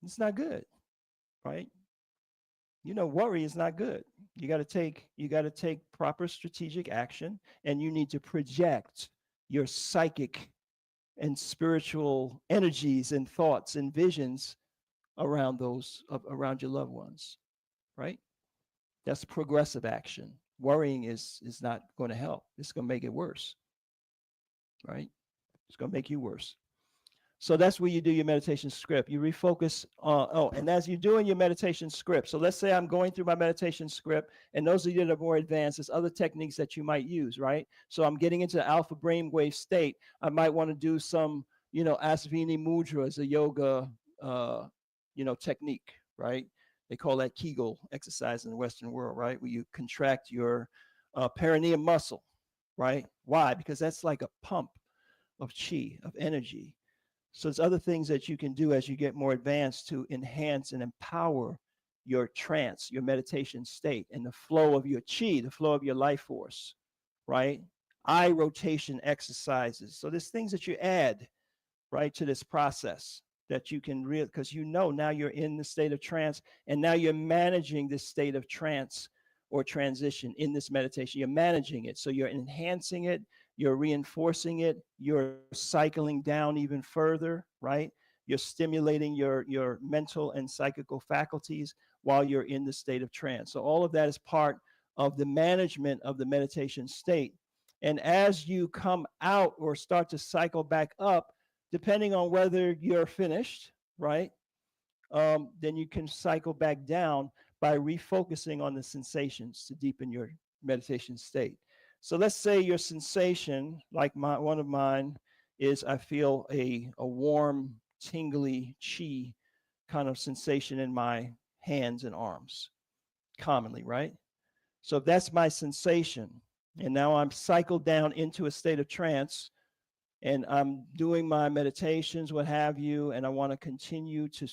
B: It's not good, right? Worry is not good. You got to take proper strategic action, and you need to project your psychic and spiritual energies and thoughts and visions around around your loved ones, right? That's progressive action. Worrying is not going to help. It's going to make it worse, right? It's going to make you worse. So that's where you do your meditation script. You refocus on, and as you're doing your meditation script, so let's say I'm going through my meditation script, and those of you that are more advanced, there's other techniques that you might use, right? So I'm getting into the alpha brainwave state. I might want to do some, Asvini Mudra as a yoga, technique, right? They call that Kegel exercise in the Western world, right? Where you contract your perineum muscle, right? Why? Because that's like a pump of chi, of energy. So there's other things that you can do as you get more advanced to enhance and empower your trance, your meditation state, and the flow of your chi, the flow of your life force, right? Eye rotation exercises. So there's things that you add, right, to this process that you can because now you're in the state of trance, and now you're managing this state of trance or transition in this meditation. You're managing it. So you're enhancing it, you're reinforcing it, you're cycling down even further, right? You're stimulating your mental and psychical faculties while you're in the state of trance. So all of that is part of the management of the meditation state. And as you come out or start to cycle back up, depending on whether you're finished, right? Then you can cycle back down by refocusing on the sensations to deepen your meditation state. So let's say your sensation, like one of mine, is I feel a warm, tingly chi kind of sensation in my hands and arms, commonly, right? So if that's my sensation, and now I'm cycled down into a state of trance, and I'm doing my meditations, what have you, and I want to continue to,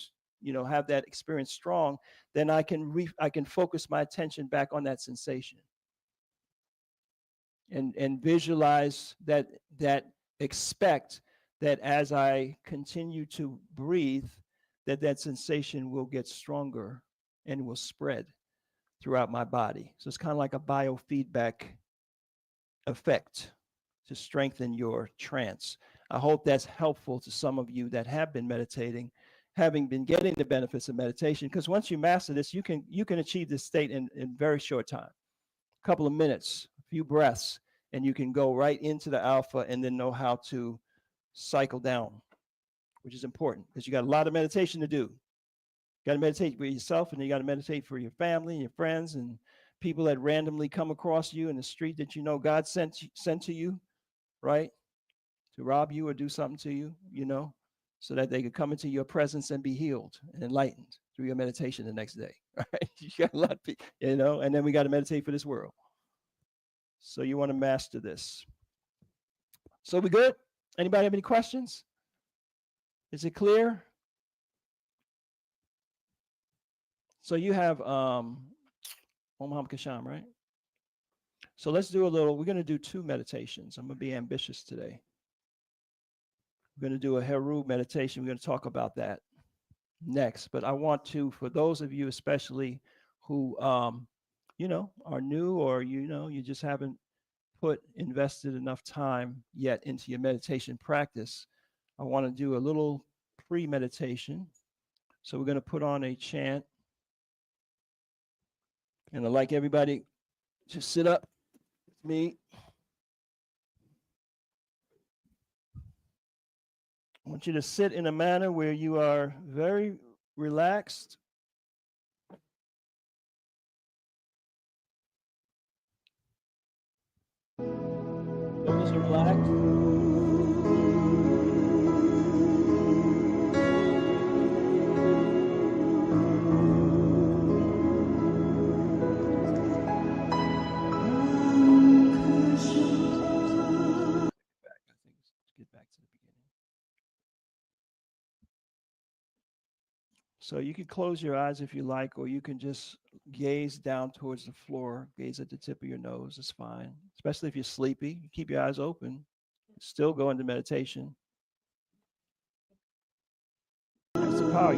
B: have that experience strong, then I can focus my attention back on that sensation, and visualize that expect that as I continue to breathe, that sensation will get stronger and will spread throughout my body. So it's kind of like a biofeedback effect to strengthen your trance. I hope that's helpful to some of you that have been meditating, having been getting the benefits of meditation, because once you master this, you can achieve this state in very short time, a couple of minutes, a few breaths, and you can go right into the alpha and then know how to cycle down, which is important because you got a lot of meditation to do. You got to meditate for yourself, and you got to meditate for your family and your friends and people that randomly come across you in the street that God sent to you, right, to rob you or do something to you, so that they could come into your presence and be healed and enlightened through your meditation the next day, right? You got a lot of people, and then we got to meditate for this world. So you want to master this. So we good? Anybody have any questions? Is it clear? So you have Om Ham Kasham, right? So let's do we're going to do 2 meditations. I'm going to be ambitious today. We're going to do a Heru meditation. We're going to talk about that next. But I want to, for those of you especially who, are new, or, you just haven't invested enough time yet into your meditation practice, I want to do a little pre-meditation. So we're going to put on a chant. And I'd like everybody to sit up with me. I want you to sit in a manner where you are very relaxed. Shoulders are relaxed. Get back to the beginning. So you can close your eyes if you like, or you can just gaze down towards the floor, gaze at the tip of your nose. It's fine, especially if you're sleepy. You keep your eyes open, still go into meditation. That's the power,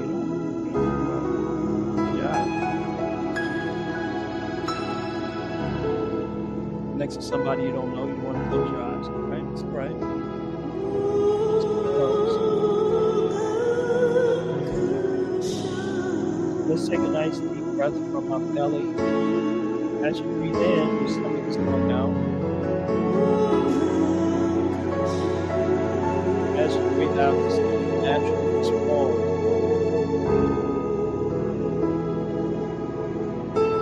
B: Next to somebody you don't know, you want to close your eyes. All right, let's pray. Let's take a nice deep breath from our belly. As you breathe in, your stomach is going out. As you breathe out, your stomach naturally expands.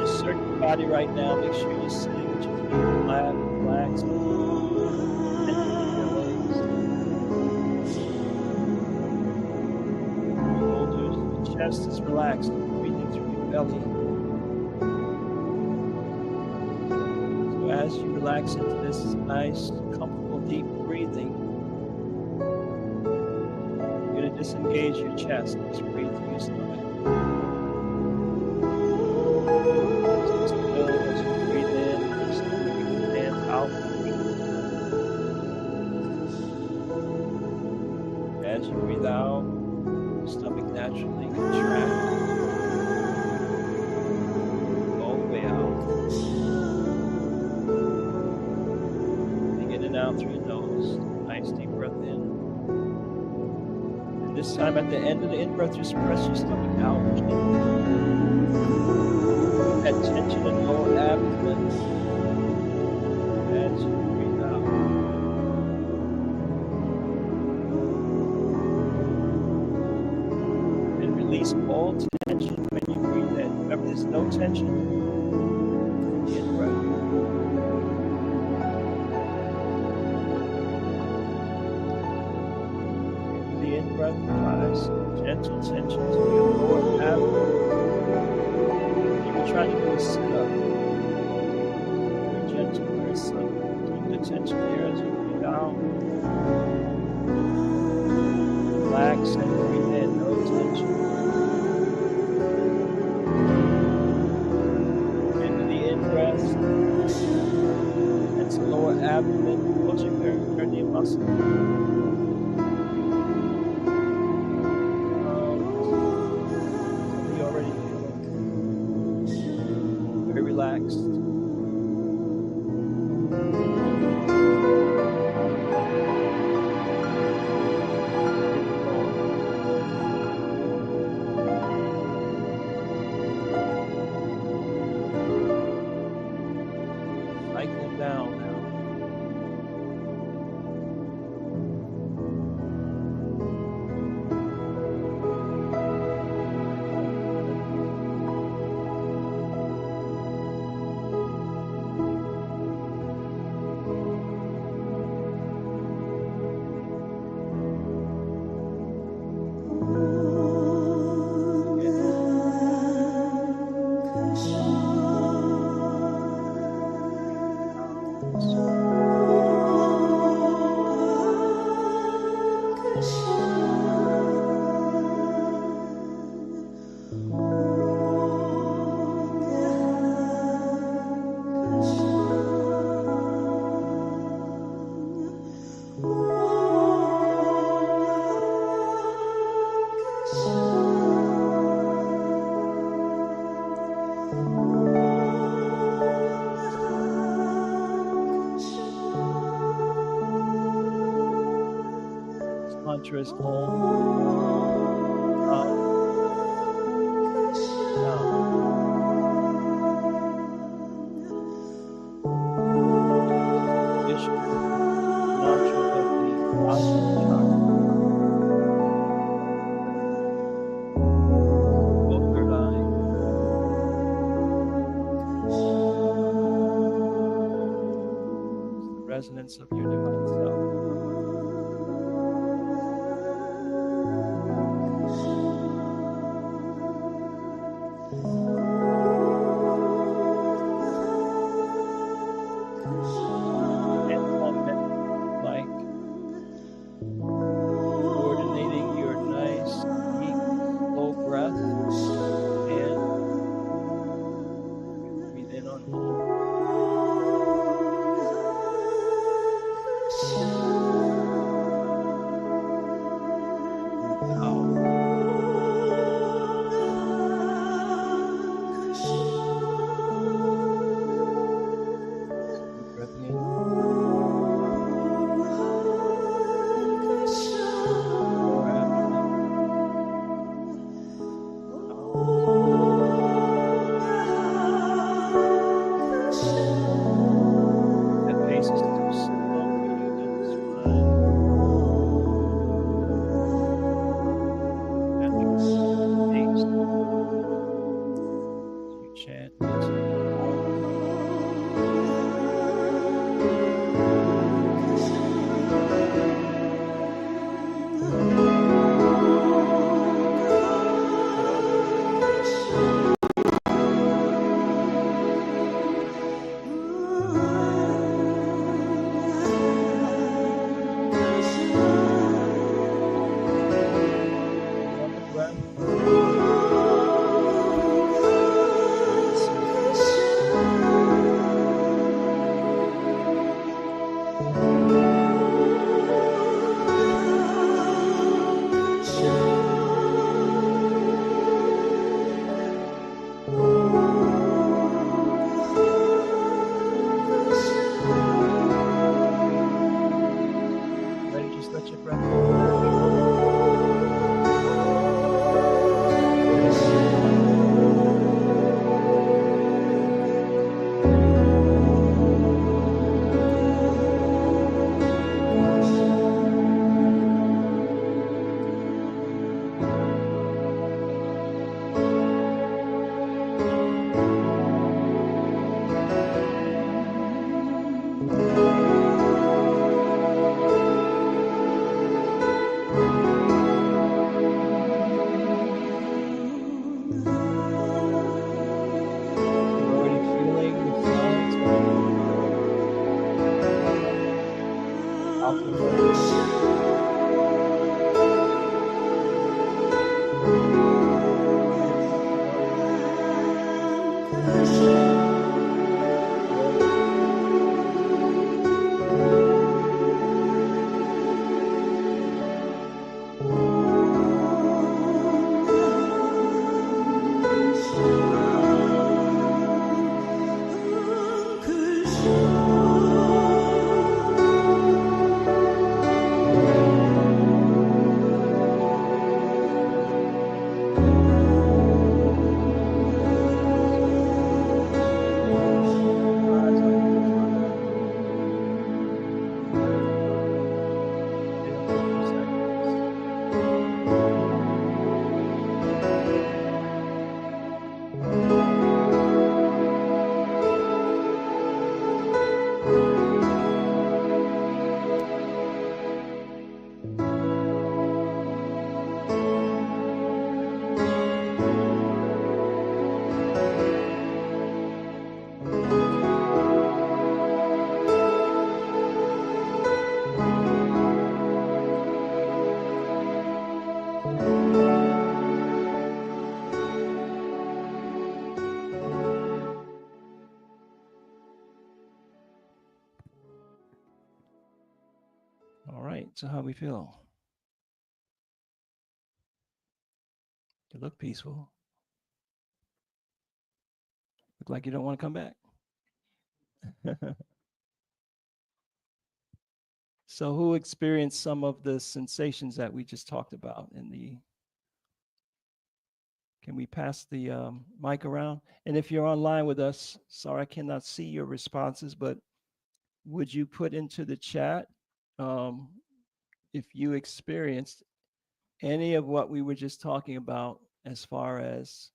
B: Just search your body right now. Make sure you're sitting with your feet flat and relaxed. Shoulders, the chest is relaxed. Breathing through your belly. So as you relax into this nice, comfortable, deep breathing, you're going to disengage your chest. Just breathe through your stomach. Just feel as you breathe in, your stomach expands out. As you breathe out, your stomach naturally contracts. All the way out. In and out through your nose. Nice deep breath in. And this time at the end of the in-breath, just press your stomach out. That tension in the lower abdomen as you breathe out. And release all tension when you breathe in. Remember, there's no tension in the in-breath. The in-breath applies gentle tension to your lower abdomen. You can try to do a sit-up. Very gentle, very subtle. Keep the tension here as you breathe out. Relax and breathe in, no tension. Into the in-breath. That's the lower abdomen, closing perineum muscle. Relaxed. Cycling down now. mantra is Om. Mantra of the Auset chakra. Both third eye. It's the resonance of your divine self. Like coordinating your nice, deep, slow breath, and breathe in on hold. Out. Deep breath in. That pace is too slow for you, that's fine. Natural pace. You chant mentally. Ready? Just let your breath All right, so how we feel? You look peaceful. Look like you don't want to come back. So who experienced some of the sensations that we just talked about in the, can we pass the mic around? And if you're online with us, sorry, I cannot see your responses, but would you put into the chat um, if you experienced any of what we were just talking about as far as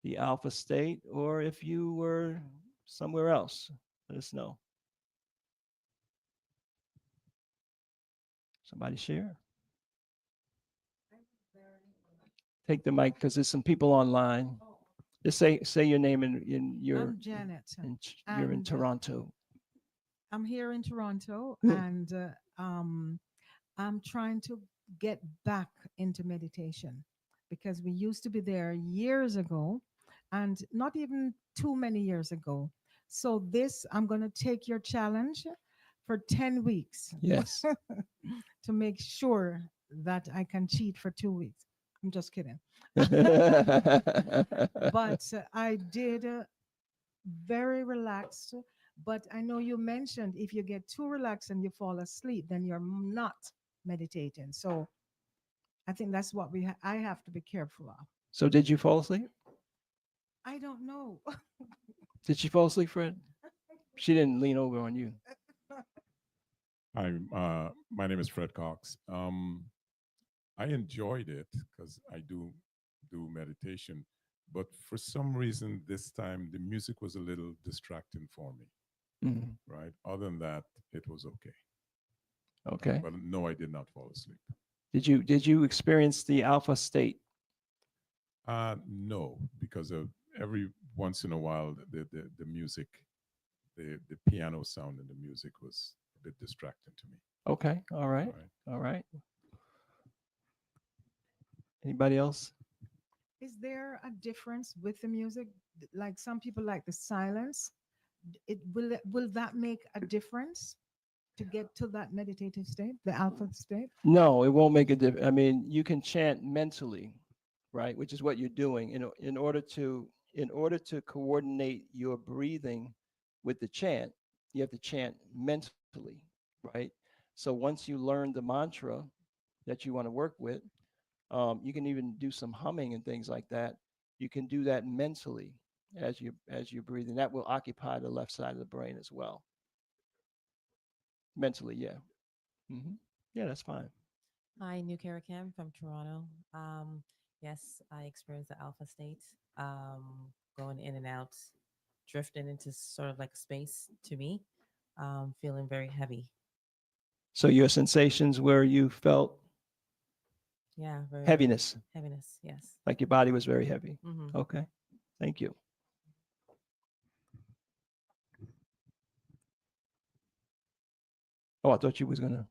B: the alpha state, or if you were somewhere else, let us know. Somebody share. Take the mic because there's some people online. Just say your name and your.
C: I'm Janet.
B: You're in Toronto.
C: I'm here in Toronto, and I'm trying to get back into meditation because we used to be there years ago, and not even too many years ago. So this, I'm going to take your challenge for 10 weeks.
B: Yes.
C: To make sure that I can cheat for 2 weeks. I'm just kidding. But I did very relaxed. But I know you mentioned if you get too relaxed and you fall asleep, then you're not meditating. So I think that's what I have to be careful of.
B: So did you fall asleep?
C: I don't know.
B: Did she fall asleep, Fred? She didn't lean over on you.
D: Hi, my name is Fred Cox. I enjoyed it because I do meditation, but for some reason this time the music was a little distracting for me.
B: Mhm.
D: Right. Other than that, it was okay.
B: Okay.
D: But no, I did not fall asleep.
B: Did you experience the alpha state?
D: No, because of every once in a while the music, the piano sound and the music was a bit distracting to me.
B: Okay. All right. All right. Anybody else?
C: Is there a difference with the music? Like some people like the silence. Will that make a difference to get to that meditative state, the alpha state?
B: No, it won't make a difference. I mean, you can chant mentally, right? Which is what you're doing in order to coordinate your breathing with the chant. You have to chant mentally, right? So once you learn the mantra that you want to work with, you can even do some humming and things like that. You can do that mentally as you're breathing. That will occupy the left side of the brain as well. Mentally, yeah. Yeah, that's fine.
E: Hi, New Cam from Toronto. Yes, I experienced the alpha state, going in and out, drifting into sort of like space to me, feeling very heavy.
B: So your sensations where you felt
E: Yeah, very
B: heaviness,
E: heaviness. Yes.
B: like your body was very heavy.
E: Mm-hmm.
B: Okay, thank you. Oh, I thought you was gonna.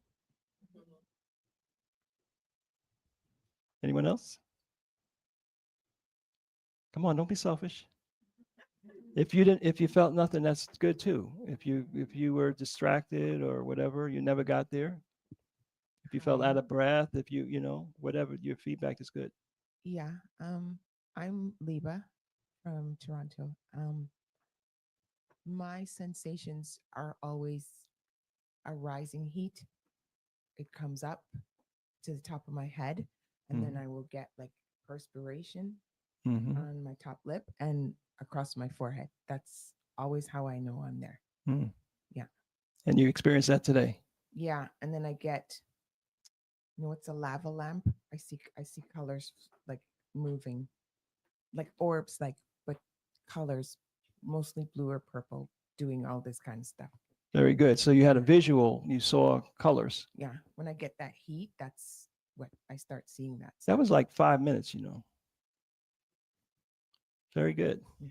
B: Anyone else? Come on, don't be selfish. If you felt nothing, that's good too. If you were distracted or whatever, you never got there. If you felt out of breath, if whatever, your feedback is good.
F: Yeah, I'm Liba from Toronto. My sensations are always a rising heat. It comes up to the top of my head, and then I will get like perspiration on my top lip and across my forehead. That's always how I know I'm there. Yeah.
B: And you experienced that today?
F: Yeah, and then I get, it's a lava lamp. I see colors like moving, like orbs, like but colors, mostly blue or purple, doing all this kind of stuff.
B: Very good. So you had a visual, you saw colors.
F: Yeah, when I get that heat, that's what I start seeing that.
B: That was like 5 minutes, Very good.
F: Yeah.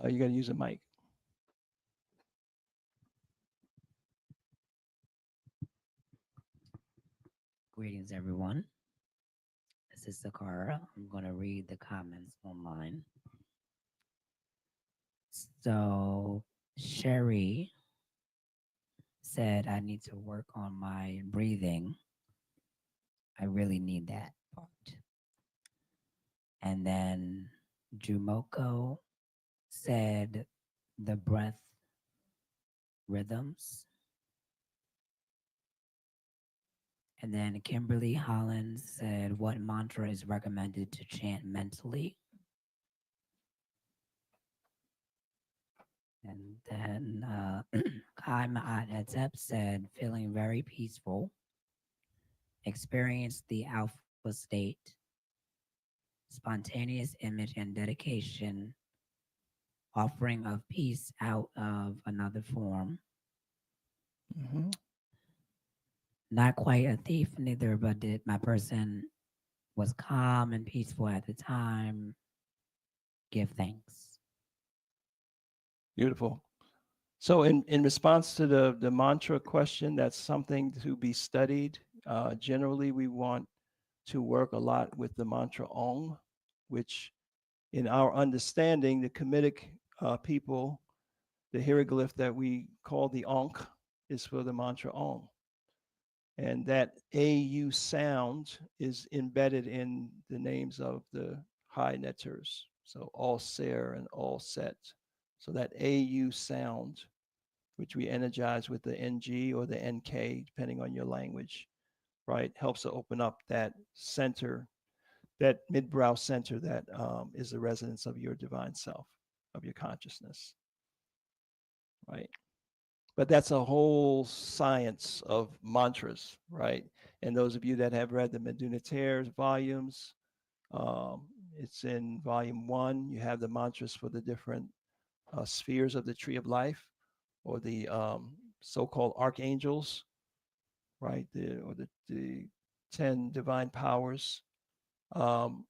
B: You got to use a mic.
G: Greetings, everyone. This is Sakara. I'm going to read the comments online. So, Sherry said, I need to work on my breathing. I really need that. part. And then Jumoko said the breath rhythms. And then Kimberly Hollins said, what mantra is recommended to chant mentally? And then Kai Ma'at said, feeling very peaceful, experienced the alpha state, spontaneous image and dedication, offering of peace out of another form.
B: Mhm.
G: Not quite a thief, neither, but did my person was calm and peaceful at the time. Give thanks.
B: Beautiful. So in response to the mantra question, that's something to be studied. Generally, we want to work a lot with the mantra Om, which in our understanding, the Kamitic people, the hieroglyph that we call the Ankh is for the mantra Om. And that AU sound is embedded in the names of the high netters. So Ausar and Auset. So that AU sound, which we energize with the NG or the NK, depending on your language, right, helps to open up that center, that mid-brow center that is the resonance of your divine self, of your consciousness, right? But that's a whole science of mantras, right? And those of you that have read the Medunataires volumes, it's in volume 1. You have the mantras for the different spheres of the tree of life, or the so-called archangels, right? The 10 divine powers. Then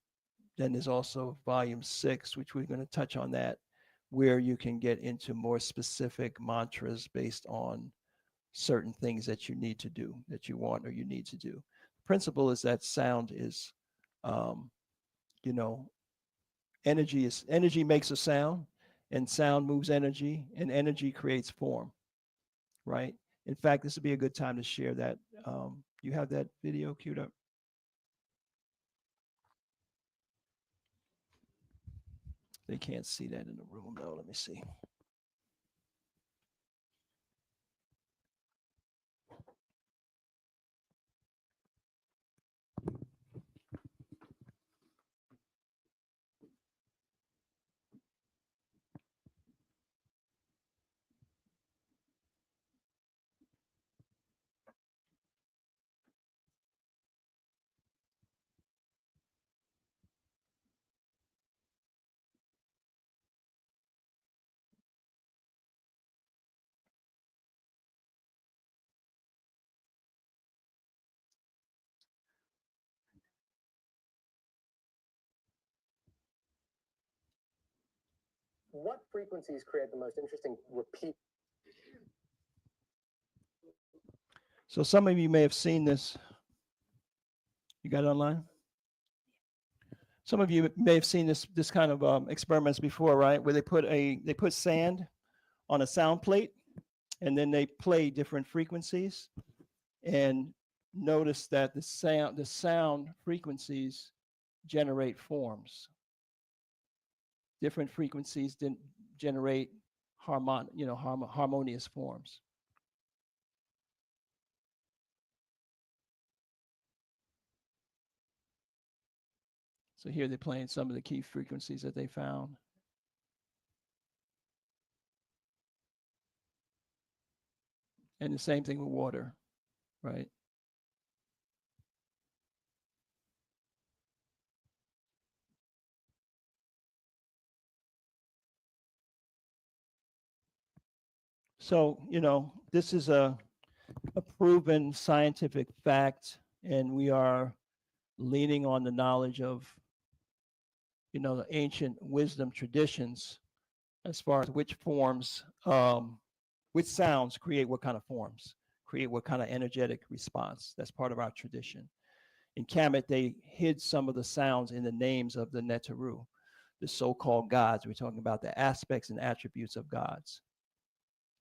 B: there's also volume 6, which we're going to touch on that, where you can get into more specific mantras based on certain things that you need to do, that you want or you need to do. The principle is that sound is, you know, energy makes a sound, and sound moves energy, and energy creates form, right? In fact, this would be a good time to share that. You have that video queued up? They can't see that in the room though. Let me see.
H: What frequencies create the most interesting repeat?
B: So some of you may have seen this. You got it online? Some of you may have seen this kind of experiments before, right? Where they put sand on a sound plate, and then they play different frequencies, and notice that the sound frequencies generate forms. Different frequencies generate harmonious forms. So here they're playing some of the key frequencies that they found. And the same thing with water, right? So, this is a proven scientific fact, and we are leaning on the knowledge of, the ancient wisdom traditions as far as which forms, which sounds create what kind of forms, create what kind of energetic response. That's part of our tradition. In Kemet, they hid some of the sounds in the names of the Neteru, the so-called gods. We're talking about the aspects and attributes of gods,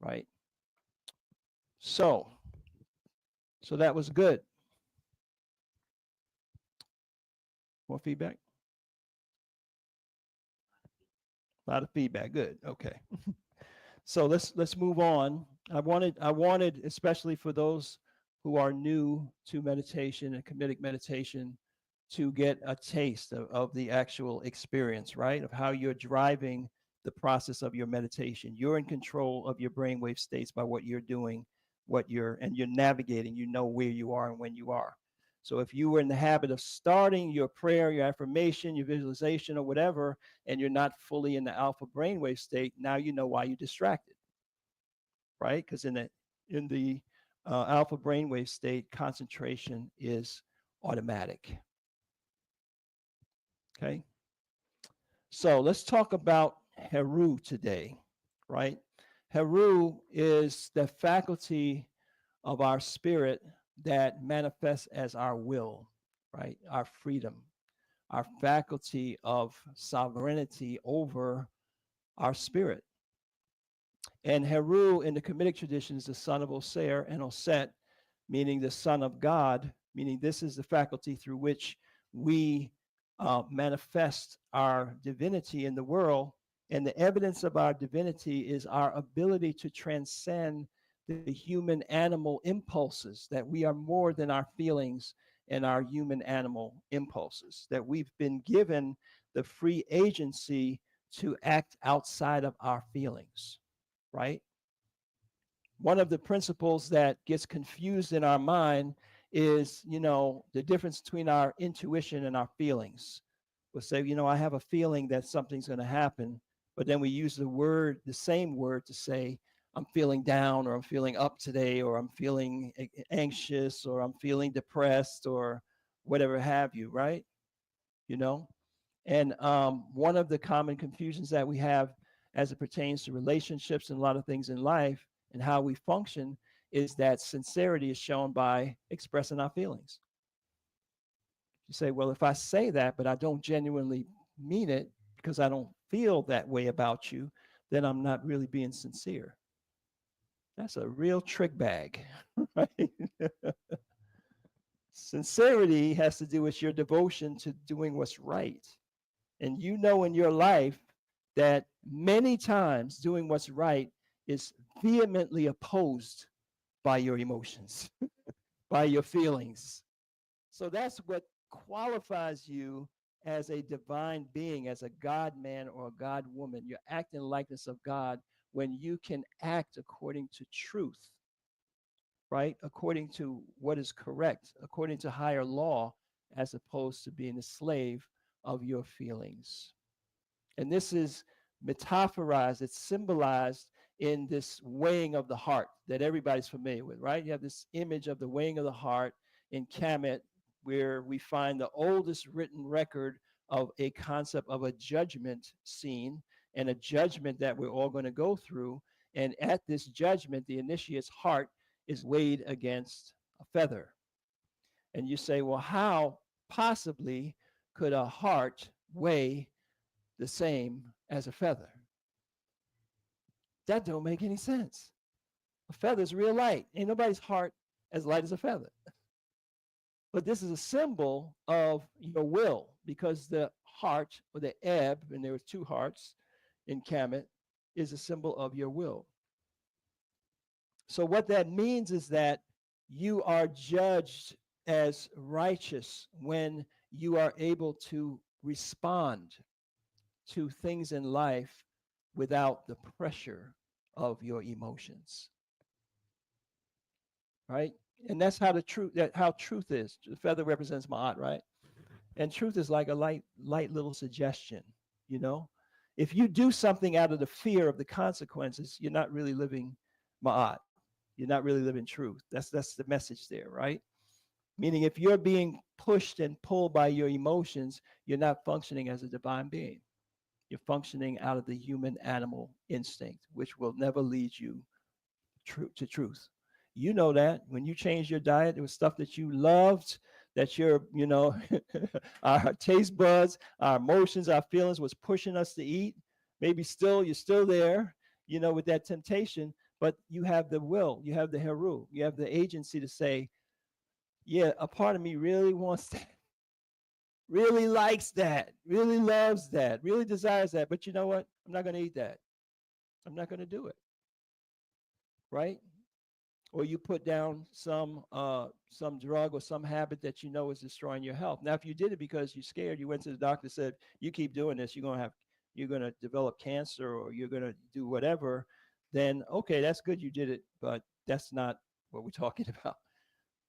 B: right? So that was good. More feedback? A lot of feedback. Good. Okay. So let's move on. I wanted, especially for those who are new to meditation and Kamitic meditation, to get a taste of the actual experience, right? Of how you're driving the process of your meditation. You're in control of your brainwave states by what you're doing, you're navigating, you know where you are and when you are. So if you were in the habit of starting your prayer, your affirmation, your visualization, or whatever, and you're not fully in the alpha brainwave state, now you know why you're distracted, right? Because in the alpha brainwave state, concentration is automatic. Okay. So let's talk about Heru today, right? Heru is the faculty of our spirit that manifests as our will, right? Our freedom, our faculty of sovereignty over our spirit. And Heru in the Kamitic tradition is the son of Ausar and Auset, meaning the son of God, meaning this is the faculty through which we manifest our divinity in the world. And the evidence of our divinity is our ability to transcend the human animal impulses, that we are more than our feelings and our human animal impulses, that we've been given the free agency to act outside of our feelings, right? One of the principles that gets confused in our mind is, the difference between our intuition and our feelings. We'll say, I have a feeling that something's going to happen, but then we use the same word to say, I'm feeling down, or I'm feeling up today, or I'm feeling anxious, or I'm feeling depressed, or whatever have you, right? And one of the common confusions that we have as it pertains to relationships and a lot of things in life and how we function is that sincerity is shown by expressing our feelings. You say, well, if I say that, but I don't genuinely mean it because I don't feel that way about you, then I'm not really being sincere. That's a real trick bag, right? Sincerity has to do with your devotion to doing what's right. And in your life that many times doing what's right is vehemently opposed by your emotions, by your feelings. So that's what qualifies you as a divine being, as a God man or a God woman. You're acting likeness of God when you can act according to truth, right? According to what is correct, according to higher law, as opposed to being a slave of your feelings. And this is metaphorized, it's symbolized in this weighing of the heart that everybody's familiar with, right? You have this image of the weighing of the heart in Kemet, where we find the oldest written record of a concept of a judgment scene and a judgment that we're all going to go through. And at this judgment, the initiate's heart is weighed against a feather. And you say, well, how possibly could a heart weigh the same as a feather? That don't make any sense. A feather is real light. Ain't nobody's heart as light as a feather. But this is a symbol of your will, because the heart, or the ebb, and there were two hearts in Kemet, is a symbol of your will. So what that means is that you are judged as righteous when you are able to respond to things in life without the pressure of your emotions, right? And that's how truth is. The feather represents Ma'at, right? And truth is like a light little suggestion, If you do something out of the fear of the consequences, you're not really living Ma'at. You're not really living truth. That's the message there, right? Meaning if you're being pushed and pulled by your emotions, you're not functioning as a divine being. You're functioning out of the human animal instinct, which will never lead you to truth. You know that when you changed your diet, it was stuff that you loved, that your, our taste buds, our emotions, our feelings was pushing us to eat. Maybe you're still there, with that temptation, but you have the will, you have the Heru, you have the agency to say, yeah, a part of me really wants that. really likes that, really loves that, really desires that. But you know what? I'm not going to eat that. I'm not going to do it. Right? Or you put down some drug or some habit that you know is destroying your health. Now, if you did it because you're scared, you went to the doctor, said, you keep doing this, you're going to develop cancer or you're going to do whatever, then okay, that's good, you did it, but that's not what we're talking about,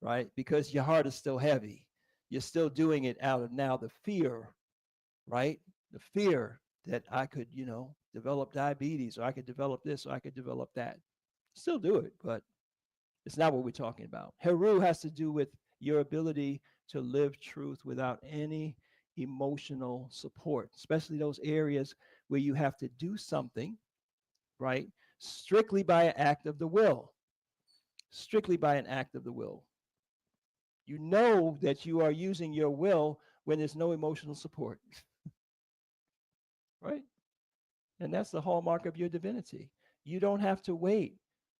B: right? Because your heart is still heavy. You're still doing it out of now the fear, right? The fear that I could, develop diabetes, or I could develop this, or I could develop that. Still do it, but it's not what we're talking about. Heru has to do with your ability to live truth without any emotional support, especially those areas where you have to do something, right? Strictly by an act of the will. Strictly by an act of the will. You know that you are using your will when there's no emotional support, right? And that's the hallmark of your divinity. You don't have to wait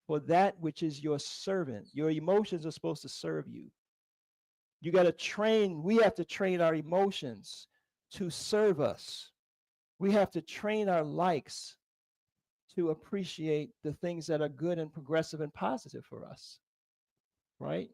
B: for that which is your servant. Your emotions are supposed to serve you. You got to train, we have to train our emotions to serve us. We have to train our likes to appreciate the things that are good and progressive and positive for us, right?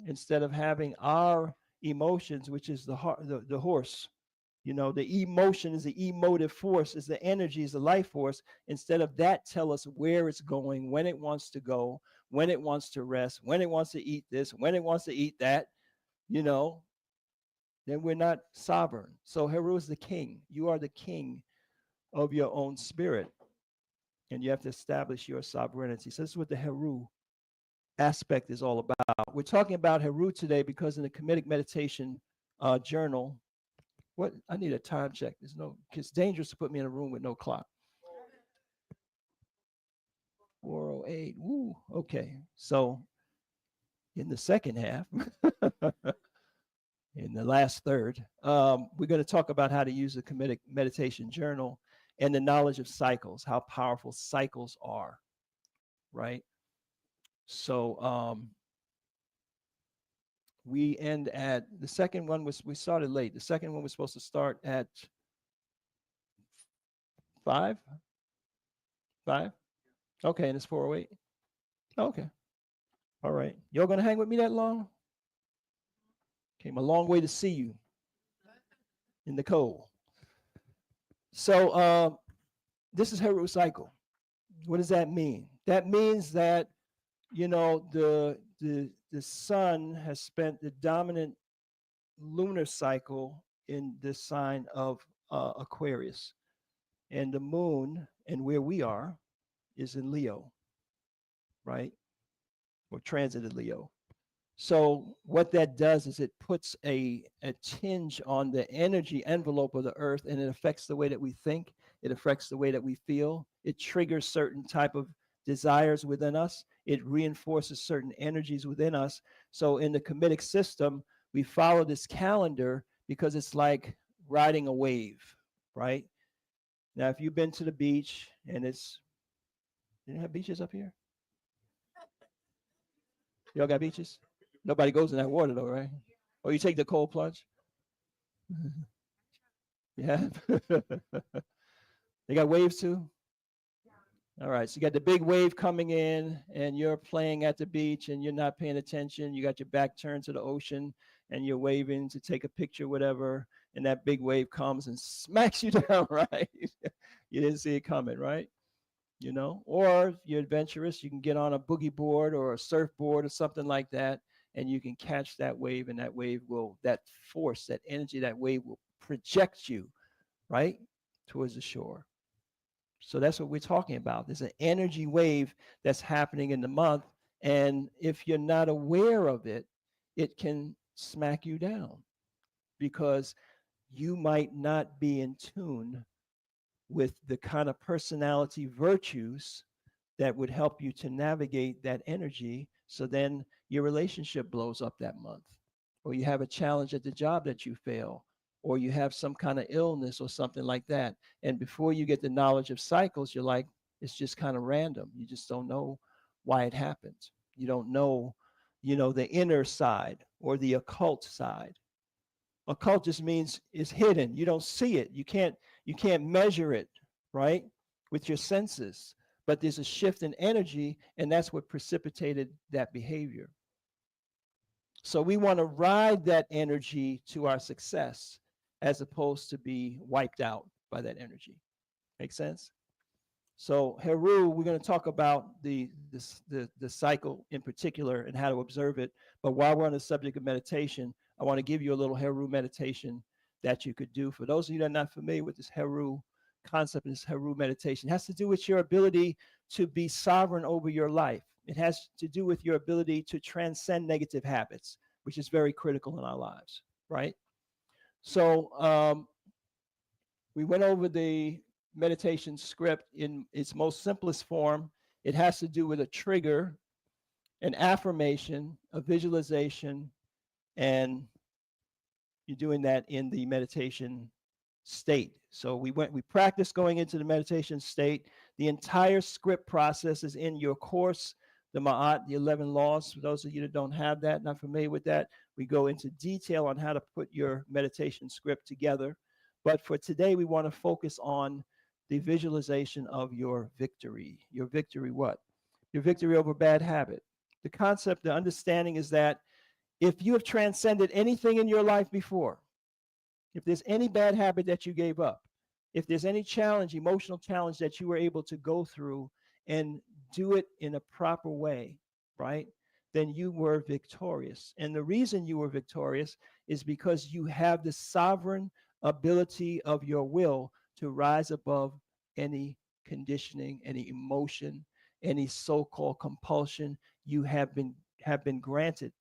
B: Instead of having our emotions, which is the horse, the emotion is the emotive force, is the energy, is the life force. Instead of that, tell us where it's going, when it wants to go, when it wants to rest, when it wants to eat this, when it wants to eat that, then we're not sovereign. So Heru is the king. You are the king of your own spirit, and you have to establish your sovereignty. So this is what the Heru aspect is all about. We're talking about Heru today because in the Kamitic Meditation journal, I need a time check. It's dangerous to put me in a room with no clock. 4:08. Woo. Okay. So in the second half, in the last third, we're going to talk about how to use the Kamitic Meditation journal and the knowledge of cycles, how powerful cycles are, right? So we end at the second one we started late. The second one was supposed to start at 5. Okay, and it's 4:08. Okay. All right. Y'all gonna hang with me that long? Came a long way to see you in the cold. So this is Heru cycle. What does that mean? That means that the sun has spent the dominant lunar cycle in this sign of Aquarius, and the moon, and where we are, is in Leo, right? Or transited Leo. So what that does is it puts a tinge on the energy envelope of the earth, and it affects the way that we think. It affects the way that we feel. It triggers certain type of desires within us. It reinforces certain energies within us. So in the Kamitic system, we follow this calendar because it's like riding a wave, right? Now, if you've been to the beach and you have beaches up here? Y'all got beaches? Nobody goes in that water though, right? Or you take the cold plunge? Yeah. They got waves too? All right. So you got the big wave coming in and you're playing at the beach and you're not paying attention. You got your back turned to the ocean and you're waving to take a picture, whatever. And that big wave comes and smacks you down, right? You didn't see it coming, right? Or if you're adventurous, you can get on a boogie board or a surfboard or something like that, and you can catch that wave, and that force, that energy, that wave will project you, right, towards the shore. So that's what we're talking about. There's an energy wave that's happening in the month, and if you're not aware of it, it can smack you down because you might not be in tune with the kind of personality virtues that would help you to navigate that energy. So then your relationship blows up that month, or you have a challenge at the job that you fail, or you have some kind of illness or something like that. And before you get the knowledge of cycles, you're like, it's just kind of random. You just don't know why it happens. You don't know, the inner side or the occult side. Occult just means it's hidden. You don't see it. You can't measure it, right? With your senses. But there's a shift in energy, and that's what precipitated that behavior. So we want to ride that energy to our success as opposed to be wiped out by that energy. Make sense? So Heru, we're going to talk about the cycle in particular and how to observe it. But while we're on the subject of meditation, I want to give you a little Heru meditation that you could do. For those of you that are not familiar with this Heru concept, this Heru meditation, it has to do with your ability to be sovereign over your life. It has to do with your ability to transcend negative habits, which is very critical in our lives, right? So we went over the meditation script in its most simplest form. It has to do with a trigger, an affirmation, a visualization, and you're doing that in the meditation state. So we practiced going into the meditation state. The entire script process is in your course, the Ma'at, the 11 laws. For those of you that don't have that, not familiar with that, we go into detail on how to put your meditation script together. But for today, we want to focus on the visualization of your victory. Your victory what? Your victory over bad habit. The concept, the understanding is that if you have transcended anything in your life before, if there's any bad habit that you gave up, if there's any challenge, emotional challenge that you were able to go through and do it in a proper way, right? Then you were victorious. And the reason you were victorious is because you have the sovereign ability of your will to rise above any conditioning, any emotion, any so-called compulsion you have been granted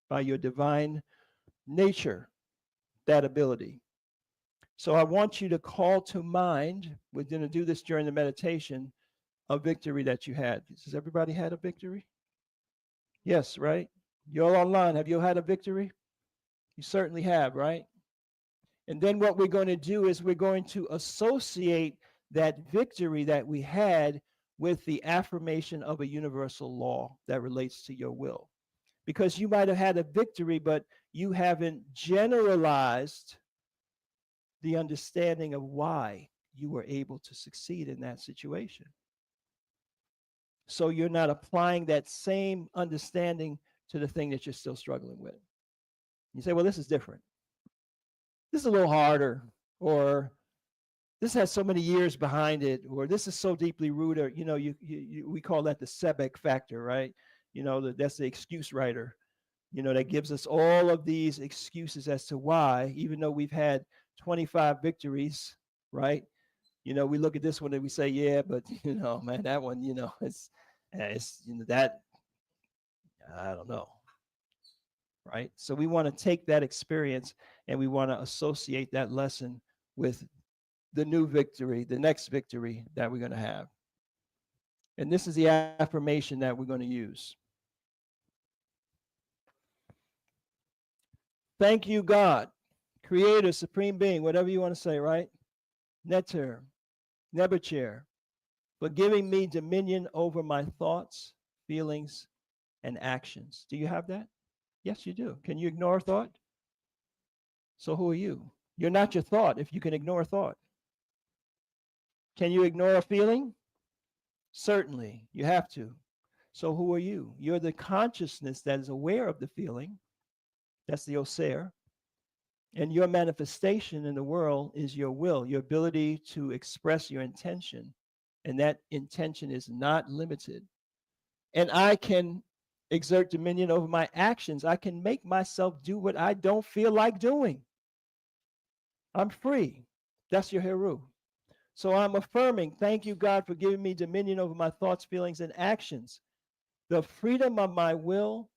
B: by your divine nature, that ability. So I want you to call to mind, we're going to do this during the meditation, a victory that you had. Has everybody had a victory? Yes, right? You're all online. Have you had a victory? You certainly have, right? And then what we're going to do is we're going to associate that victory that we had with the affirmation of a universal law that relates to your will. Because you might have had a victory, but you haven't generalized the understanding of why you were able to succeed in that situation. So you're not applying that same understanding to the thing that you're still struggling with. You say, well, this is different. This is a little harder, or this has so many years behind it, or this is so deeply rooted. You know, we call that the Sebek factor, right? You know, that's the excuse writer, you know, that gives us all of these excuses as to why, even though we've had 25 victories, right? You know, we look at this one and we say, yeah, but you know, man, that one, you know, it's you know, that, I don't know, right? So we want to take that experience and we want to associate that lesson with the new victory, the next victory that we're going to have. And this is the affirmation that we're going to use. Thank you, God, Creator, Supreme Being, whatever you want to say, right? Neter, Nebuchadnezzar, for giving me dominion over my thoughts, feelings, and actions. Do you have that? Yes, you do. Can you ignore thought? So who are you? You're not your thought if you can ignore thought. Can you ignore a feeling? Certainly, you have to. So who are you? You're the consciousness that is aware of the feeling. That's the Ausar. And your manifestation in the world is your will, your ability to express your intention. And that intention is not limited. And I can exert dominion over my actions. I can make myself do what I don't feel like doing. I'm free. That's your Heru. So I'm affirming, thank you, God, for giving me dominion over my thoughts, feelings, and actions. The freedom of my will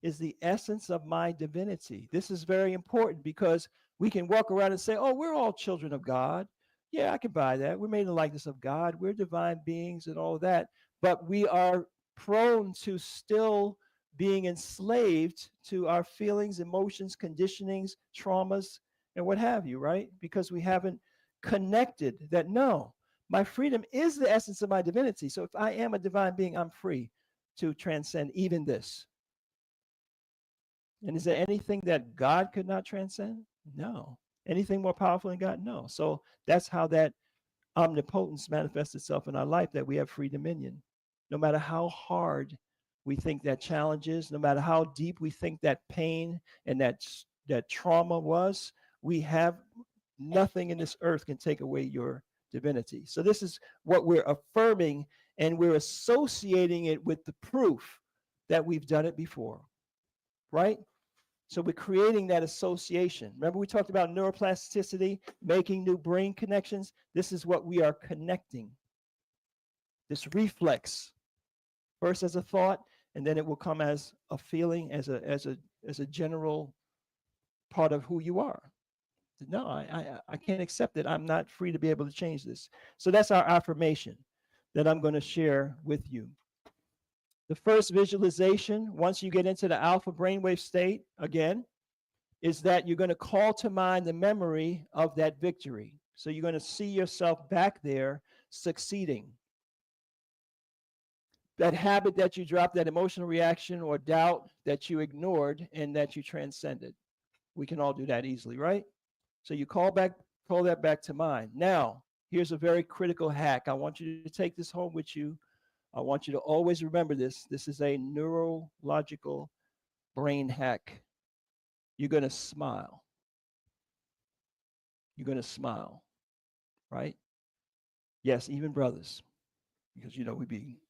B: is the essence of my divinity. This is very important because we can walk around and say, oh, we're all children of God. Yeah, I can buy that. We're made in the likeness of God. We're divine beings and all of that. But we are prone to still being enslaved to our feelings, emotions, conditionings, traumas, and what have you, right? Because we haven't connected that, no, my freedom is the essence of my divinity. So if I am a divine being, I'm free to transcend even this. And is there anything that God could not transcend? No. Anything more powerful than God? No. So that's how that omnipotence manifests itself in our life, that we have free dominion. No matter how hard we think that challenge is, no matter how deep we think that pain and that trauma was, we have nothing in this earth can take away your divinity. So this is what we're affirming, and we're associating it with the proof that we've done it before, right? So we're creating that association. Remember, we talked about neuroplasticity, making new brain connections. This is what we are connecting. This reflex, first as a thought, and then it will come as a feeling, as a general part of who you are. No, I can't accept it. I'm not free to be able to change this. So that's our affirmation that I'm going to share with you. The first visualization, once you get into the alpha brainwave state, again, is that you're going to call to mind the memory of that victory. So you're going to see yourself back there succeeding. That habit that you dropped, that emotional reaction or doubt that you ignored and that you transcended. We can all do that easily, right? So you call that back to mind. Now, here's a very critical hack. I want you to take this home with you. I want you to always remember this. This is a neurological brain hack. You're going to smile. You're going to smile, right? Yes, even brothers, because we be.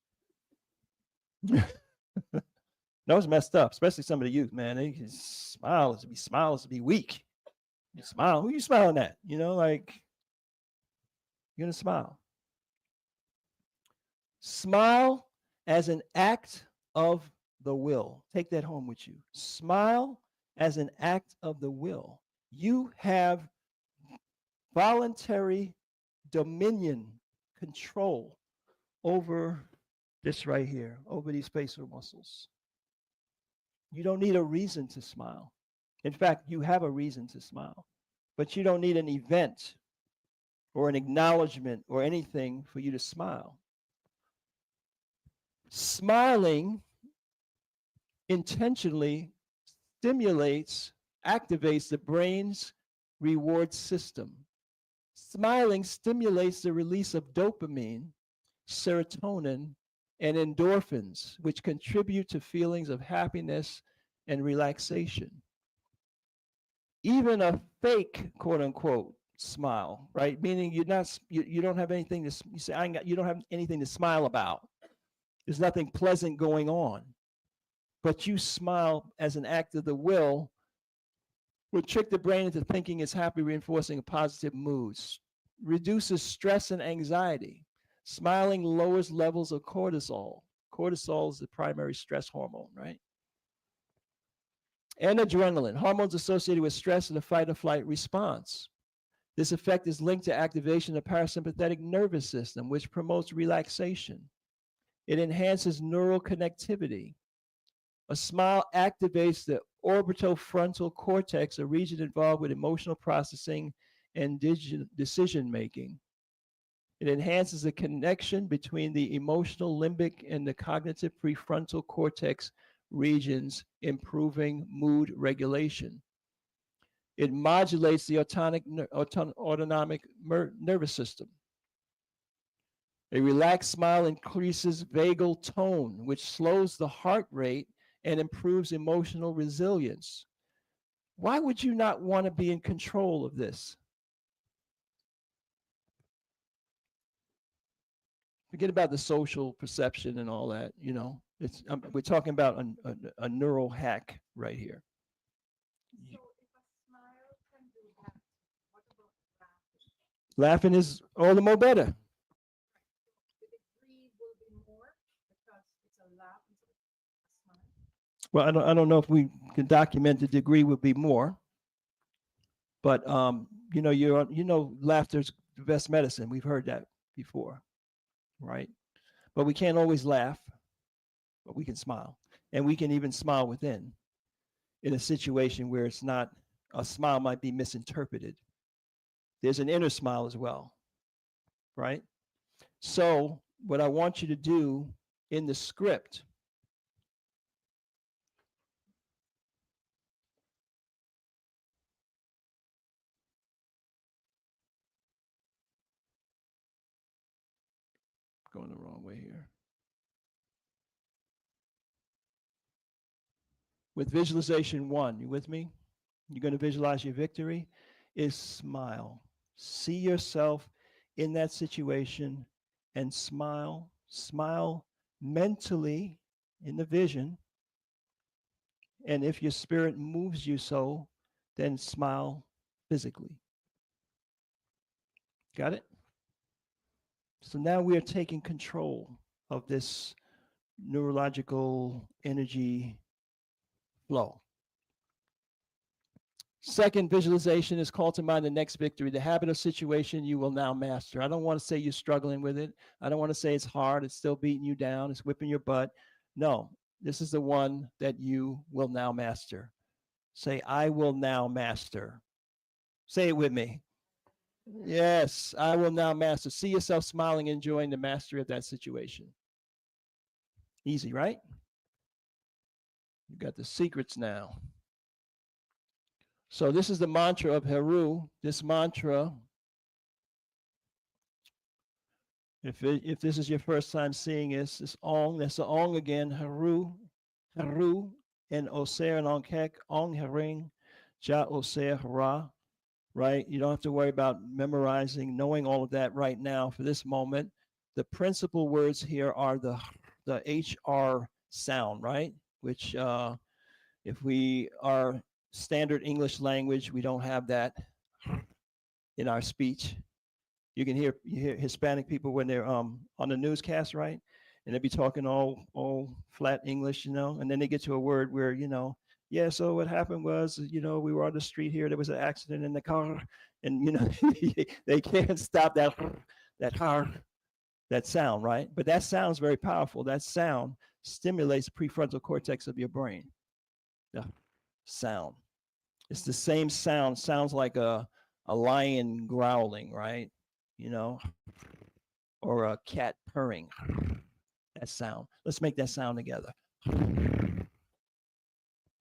B: No, it's messed up, especially some of the youth, man. They can smile to be weak. You smile. Who you smiling at? Like you're going to smile. Smile as an act of the will. Take that home with you. Smile as an act of the will. You have voluntary dominion, control over this right here, over these facial muscles. You don't need a reason to smile. In fact, you have a reason to smile, but you don't need an event or an acknowledgement or anything for you to smile. Smiling intentionally activates the brain's reward system. Smiling stimulates the release of dopamine, serotonin, and endorphins, which contribute to feelings of happiness and relaxation. Even a fake, quote unquote, smile, right? Meaning you don't have anything to, you say, you don't have anything to smile about. There's nothing pleasant going on. But you smile as an act of the will trick the brain into thinking it's happy, reinforcing a positive mood, reduces stress and anxiety. Smiling lowers levels of cortisol. Cortisol is the primary stress hormone, right? And adrenaline, hormones associated with stress and the fight or flight response. This effect is linked to activation of the parasympathetic nervous system, which promotes relaxation. It enhances neural connectivity. A smile activates the orbitofrontal cortex, a region involved with emotional processing and decision making. It enhances the connection between the emotional limbic and the cognitive prefrontal cortex regions, improving mood regulation. It modulates the autonomic nervous system. A relaxed smile increases vagal tone, which slows the heart rate and improves emotional resilience. Why would you not want to be in control of this? Forget about the social perception and all that. We're talking about a neural hack right here. So if a smile can do that, what about laughing? Laughing is all the more better. The degree will be more because it's a laugh instead of a smile. Well, I don't know if we can document the degree would be more, but laughter's the best medicine. We've heard that before. Right? But we can't always laugh, but we can smile. And we can even smile within in a situation where it's not, a smile might be misinterpreted. There's an inner smile as well, right? So what I want you to do in the script going the wrong way here. With visualization 1, you with me? You're going to visualize your victory, is smile. See yourself in that situation and smile. Smile mentally in the vision. And if your spirit moves you so, then smile physically. Got it? So now we are taking control of this neurological energy flow. Second visualization is call to mind the next victory, the habit or situation you will now master. I don't want to say you're struggling with it. I don't want to say it's hard, it's still beating you down, it's whipping your butt. No, this is the one that you will now master. Say, I will now master. Say it with me. Yes, I will now master. See yourself smiling, enjoying the mastery of that situation. Easy, right? You got the secrets now. So this is the mantra of Heru. This mantra, if this is your first time seeing this, it's Ong. That's the Ong again. Heru, Heru, and Auser and Ankek, Ong Hering, Ja Auser Ra. Right? You don't have to worry about memorizing, knowing all of that right now for this moment. The principal words here are the HR sound, right? Which if we are standard English language, we don't have that in our speech. You hear Hispanic people when they're on the newscast, right? And they'll be talking all flat English, and then they get to a word where, yeah, so what happened was, we were on the street here, there was an accident in the car, and they can't stop that sound, right? But that sound's very powerful. That sound stimulates the prefrontal cortex of your brain. The sound. It's the same sound. Sounds like a lion growling, right? Or a cat purring. That sound. Let's make that sound together.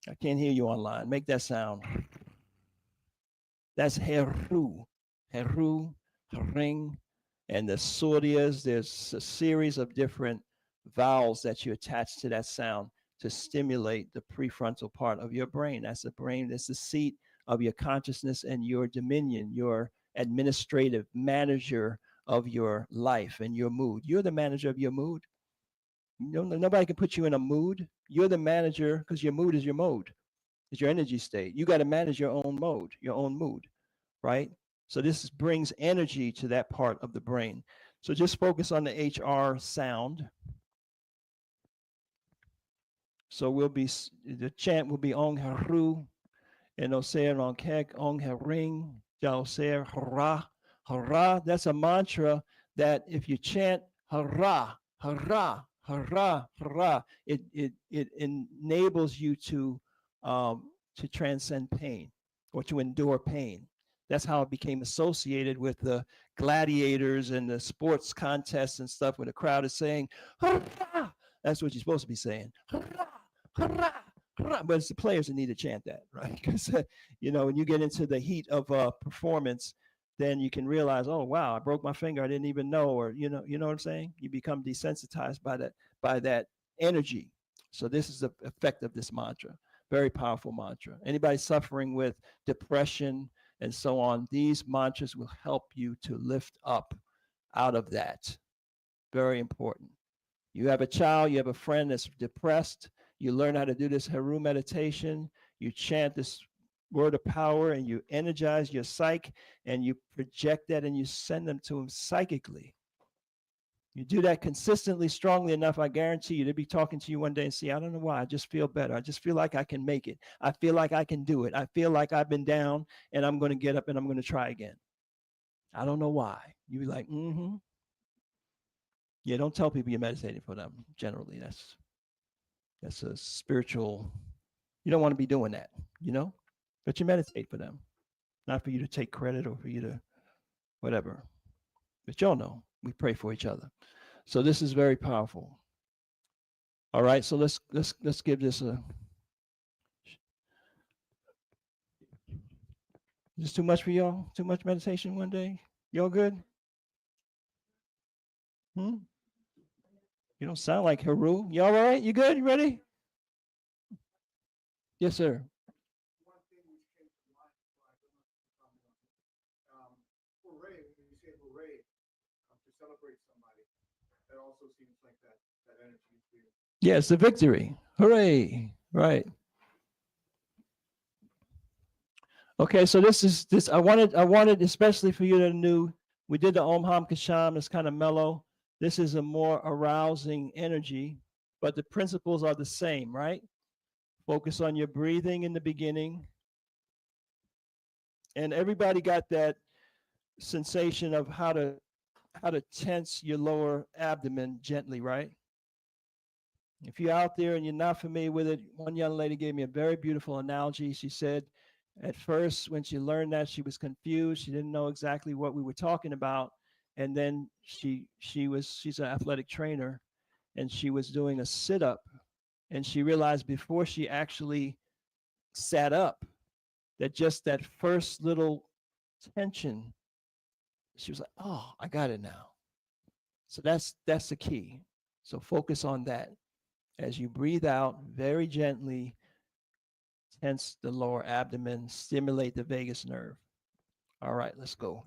B: I can't hear you online. Make that sound. That's Heru. Heru, Hering, and the Suryas. There's a series of different vowels that you attach to that sound to stimulate the prefrontal part of your brain. That's the brain. That's the seat of your consciousness and your dominion, your administrative manager of your life and your mood. You're the manager of your mood. Nobody can put you in a mood. You're the manager because your mood is your mode. It's your energy state. You got to manage your own mode, your own mood, right? So this brings energy to that part of the brain. So just focus on the HR sound. So the chant will be Ong Heru, and Auser Ankek, Ong Hering, Auser Hara. Hara, that's a mantra that if you chant Hara, Hara, Hara, Hara, it enables you to transcend pain or to endure pain. That's how it became associated with the gladiators and the sports contests and stuff when the crowd is saying, Hurrah! That's what you're supposed to be saying. Hurrah! Hurrah! Hurrah! But it's the players that need to chant that, right? Because, when you get into the heat of performance, then you can realize, oh, wow, I broke my finger. I didn't even know, or, you know what I'm saying? You become desensitized by that energy. So this is the effect of this mantra. Very powerful mantra. Anybody suffering with depression and so on, these mantras will help you to lift up out of that. Very important. You have a child, you have a friend that's depressed, you learn how to do this Heru meditation, you chant this word of power and you energize your psyche and you project that and you send them to him psychically. You do that consistently, strongly enough, I guarantee you, they'll be talking to you one day and say, I don't know why, I just feel better. I just feel like I can make it. I feel like I can do it. I feel like I've been down and I'm going to get up and I'm going to try again. I don't know why. You be like, mm-hmm. Yeah, don't tell people you're meditating for them. Generally, that's a spiritual, you don't want to be doing that, but you meditate for them, not for you to take credit or for you to whatever. But y'all know, we pray for each other. So this is very powerful. All right, so let's give this a. Is this too much for y'all? Too much meditation one day? Y'all good? You don't sound like Heru. You all right? You good? You ready? Yes, sir.
A: One thing which came to mind, hooray, when you say hooray, to celebrate somebody, that also seems like that energy is real.
B: Yes, the victory. Hooray. Right. Okay, so this I wanted especially for you that are new. We did the Om Ham Kasham. It's kind of mellow. This is a more arousing energy, but the principles are the same, right? Focus on your breathing in the beginning. And everybody got that sensation of how to tense your lower abdomen gently, right? If you're out there and you're not familiar with it, one young lady gave me a very beautiful analogy. She said, at first, when she learned that, she was confused. She didn't know exactly what we were talking about. And then she's an athletic trainer, and she was doing a sit-up. And she realized before she actually sat up that just that first little tension, she was like, oh, I got it now. So that's the key. So focus on that. As you breathe out very gently, tense the lower abdomen, stimulate the vagus nerve. All right, let's go.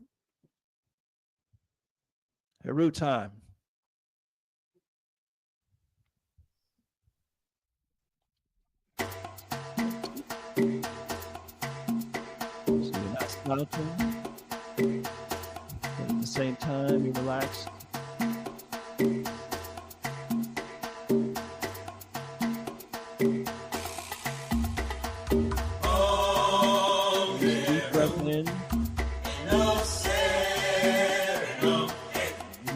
B: Heru time. So you're not slouching, but at the same time, you relax. Deep breath in.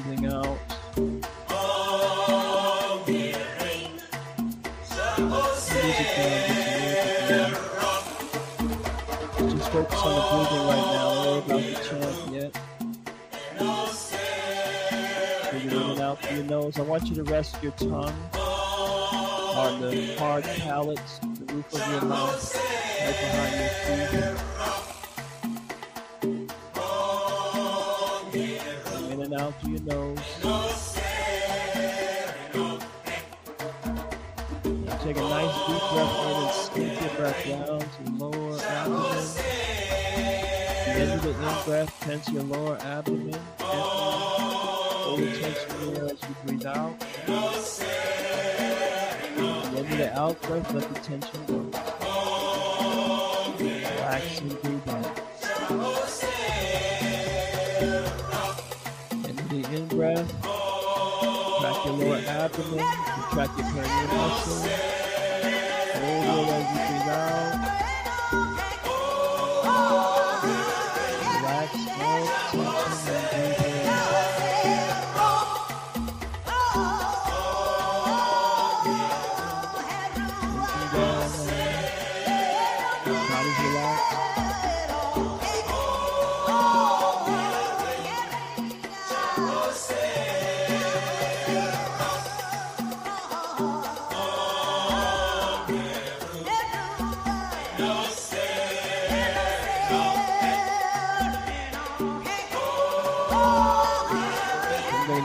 B: Breathing out. Music down, just focus on the breathing right now. Don't worry about the chant yet. Breathe in and out through your nose. I want you to rest your tongue on the hard palate, the roof of your mouth, right behind your teeth. In and out through your nose. Take a nice deep breath in and squeeze your breath down to the lower abdomen. At the end of the in-breath, tense your lower abdomen. Fully tension here as you breathe out. At the end of the out-breath, let the tension go. Relax and breathe in. End of the in-breath, contract your lower abdomen, contract your perineal muscle. Hold it as you breathe out. Relax, no tension, and breathe in. Looking down there. Body's relaxed.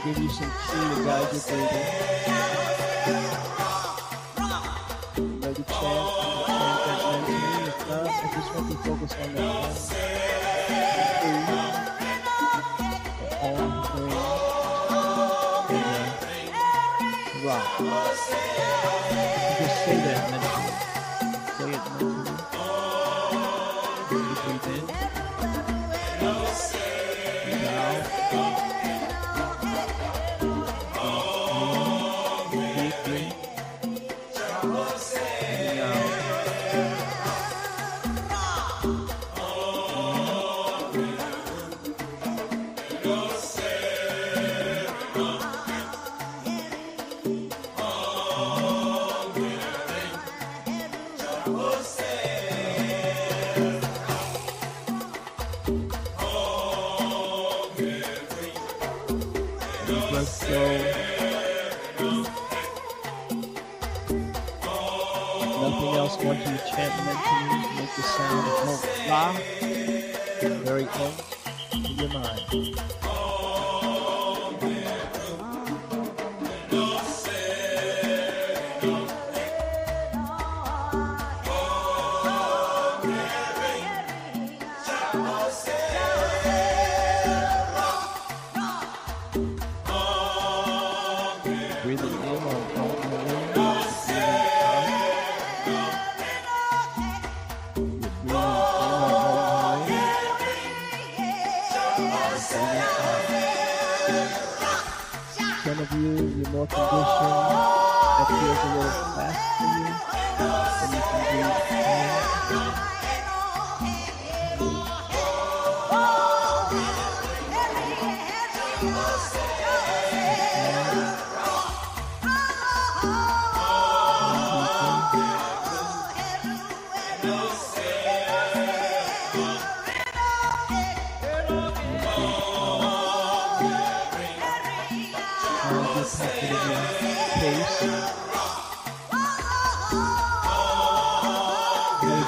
B: Give you some key to guide your breathing. You know the chant that mentally. If not, I just want you to focus on that rock. Just say that mentally. Say it mentally. You breathe in. Breathe out. Nothing else. Want you to chant mentally, make the sound of La, very end in your mind.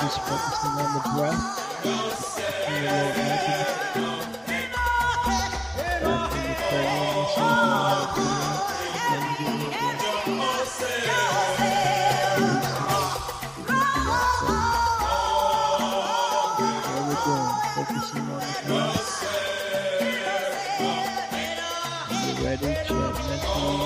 B: just focusing on the breath. Feel a little active. After you pull in yourself and let it go out, then you get your breath. There we go. Focusing on the breath. When you're ready, chant mentally.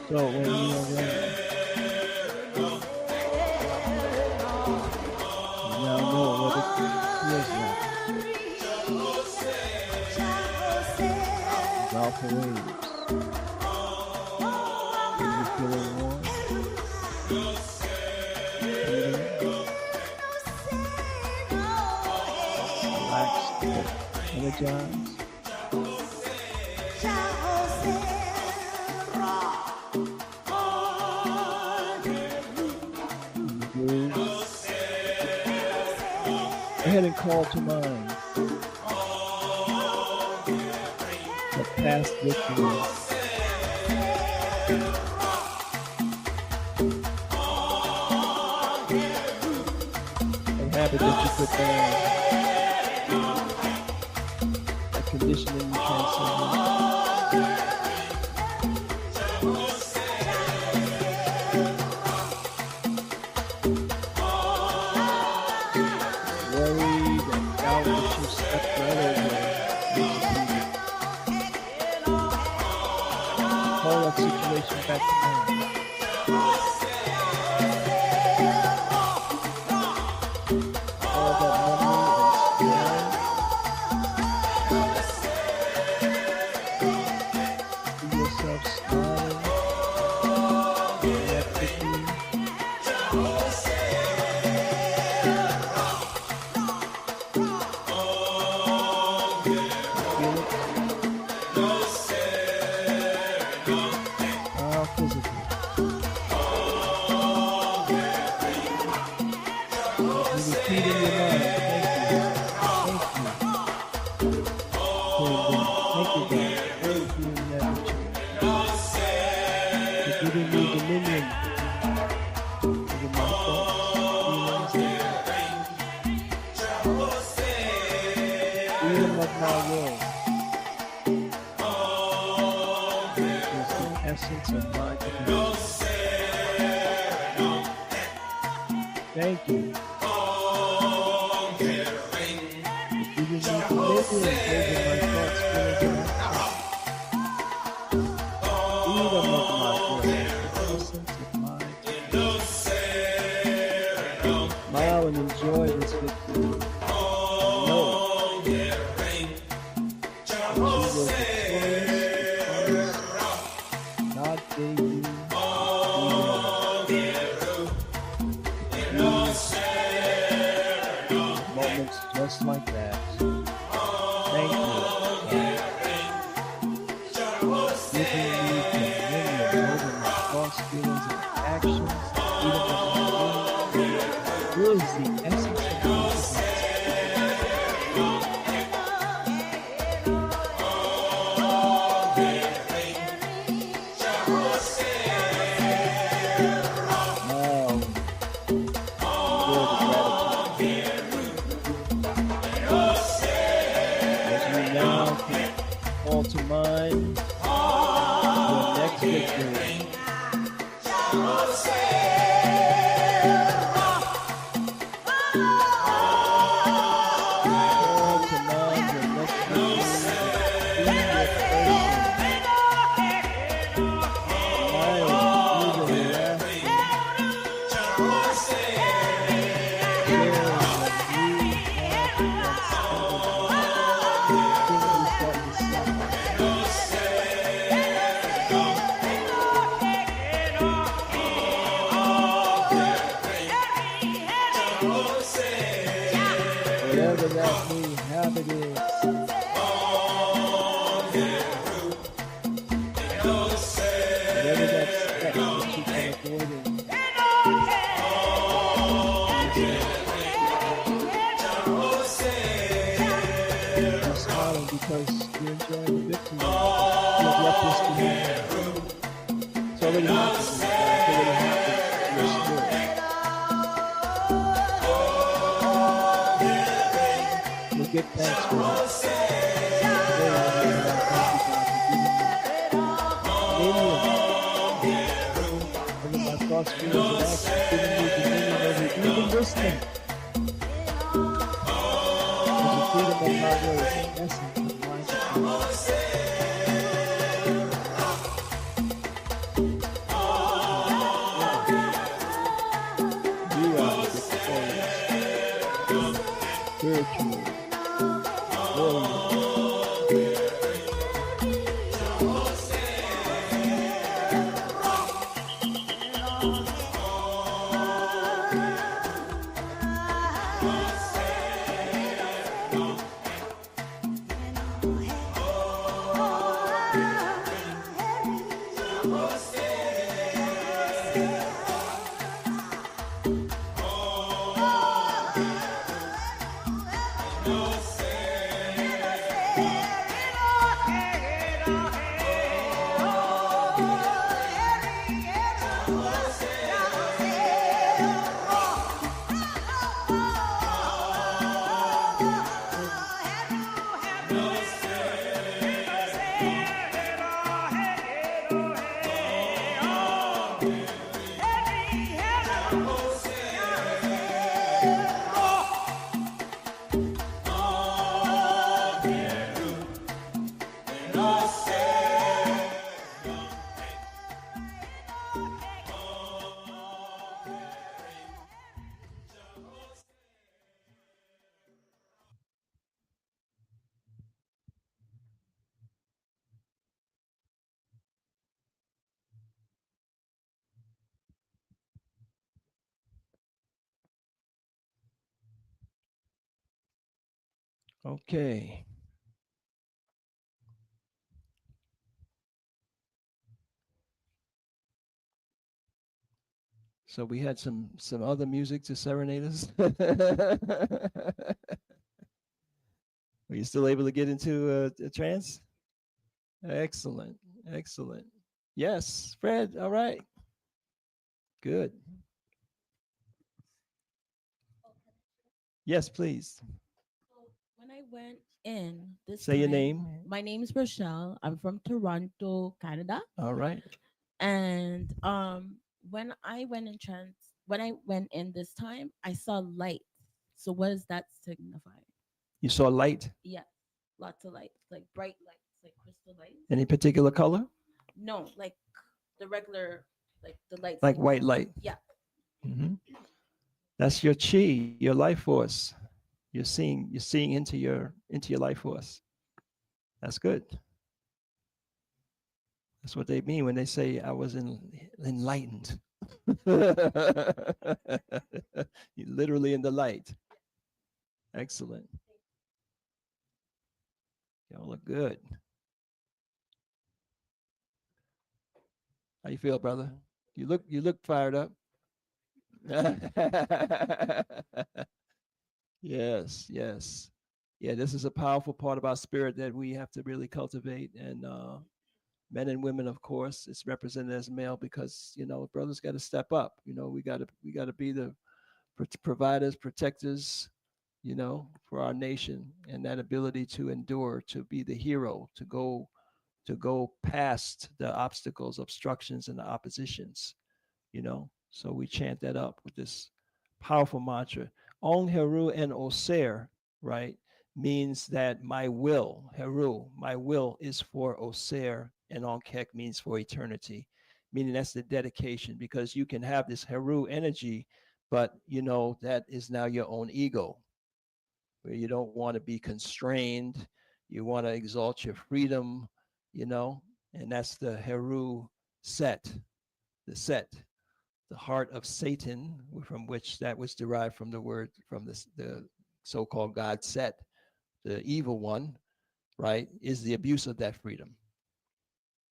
B: So when you are ready, you now know what it feels like. Without the waves. Do you feel it warm? Relaxed, energized. Go ahead and call to mind the past victories. A habit that you put down, a conditioning you transcend. Situation back to mind. All that memory and see yourself smiling, electrically. Thank you. If you just need to live in, those are my thoughts, feelings, and actions. Freedom of my feelings, innocence of mind. Smile and enjoy this victory. Know that you were victorious. God gave you moments just like that. Thank you. Giving me dominion over my thoughts, feelings, and actions. What is the essence of this? To mind your next victory. whatever that may have it is. Whatever that step that you can avoid it. You're smiling because you're enjoying the victory. You have left this behind. It's already happened. It's already happened to your spirit. We'll give thanks for it. Over my thoughts, feelings, and actions, giving me dominion over even this thing. There's a freedom of my will, essence of mind and peace. You are victorious, spiritual, warrior. Okay. So we had some other music to serenade us. Were you still able to get into a trance? Excellent. Excellent. Yes, Fred. All right. Good. Yes, please.
I: When I went in this
B: Say your
I: time,
B: name.
I: my name is Rochelle. I'm from Toronto, Canada.
B: All right.
I: And when I went in trance, when I went in this time, I saw light. So what does that signify?
B: You saw light.
I: Yeah, lots of lights, like bright lights, like crystal lights.
B: Any particular color?
I: No, like the regular, like the lights.
B: Like
I: that you
B: white
I: have.
B: light.
I: Yeah.
B: That's your chi, your life force. You're seeing into your life force. That's good. That's what they mean when they say I was enlightened. You're literally in the light. Excellent. Y'all look good. How you feel, brother? You look fired up. Yes, yes. Yeah, this is a powerful part of our spirit that we have to really cultivate. And men and women, of course, it's represented as male because, brothers got to step up. We got to be the providers, protectors, for our nation, and that ability to endure, to be the hero, to go past the obstacles, obstructions, and the oppositions. So we chant that up with this powerful mantra. Ong Heru and Auser, right, means that my will, Heru, my will is for Auser, and Onkek means for eternity, meaning that's the dedication, because you can have this Heru energy, but that is now your own ego, where you don't want to be constrained. You want to exalt your freedom, and that's the Heru set, the heart of Satan, from which that was derived from the word, from the so-called God set, the evil one, right, is the abuse of that freedom.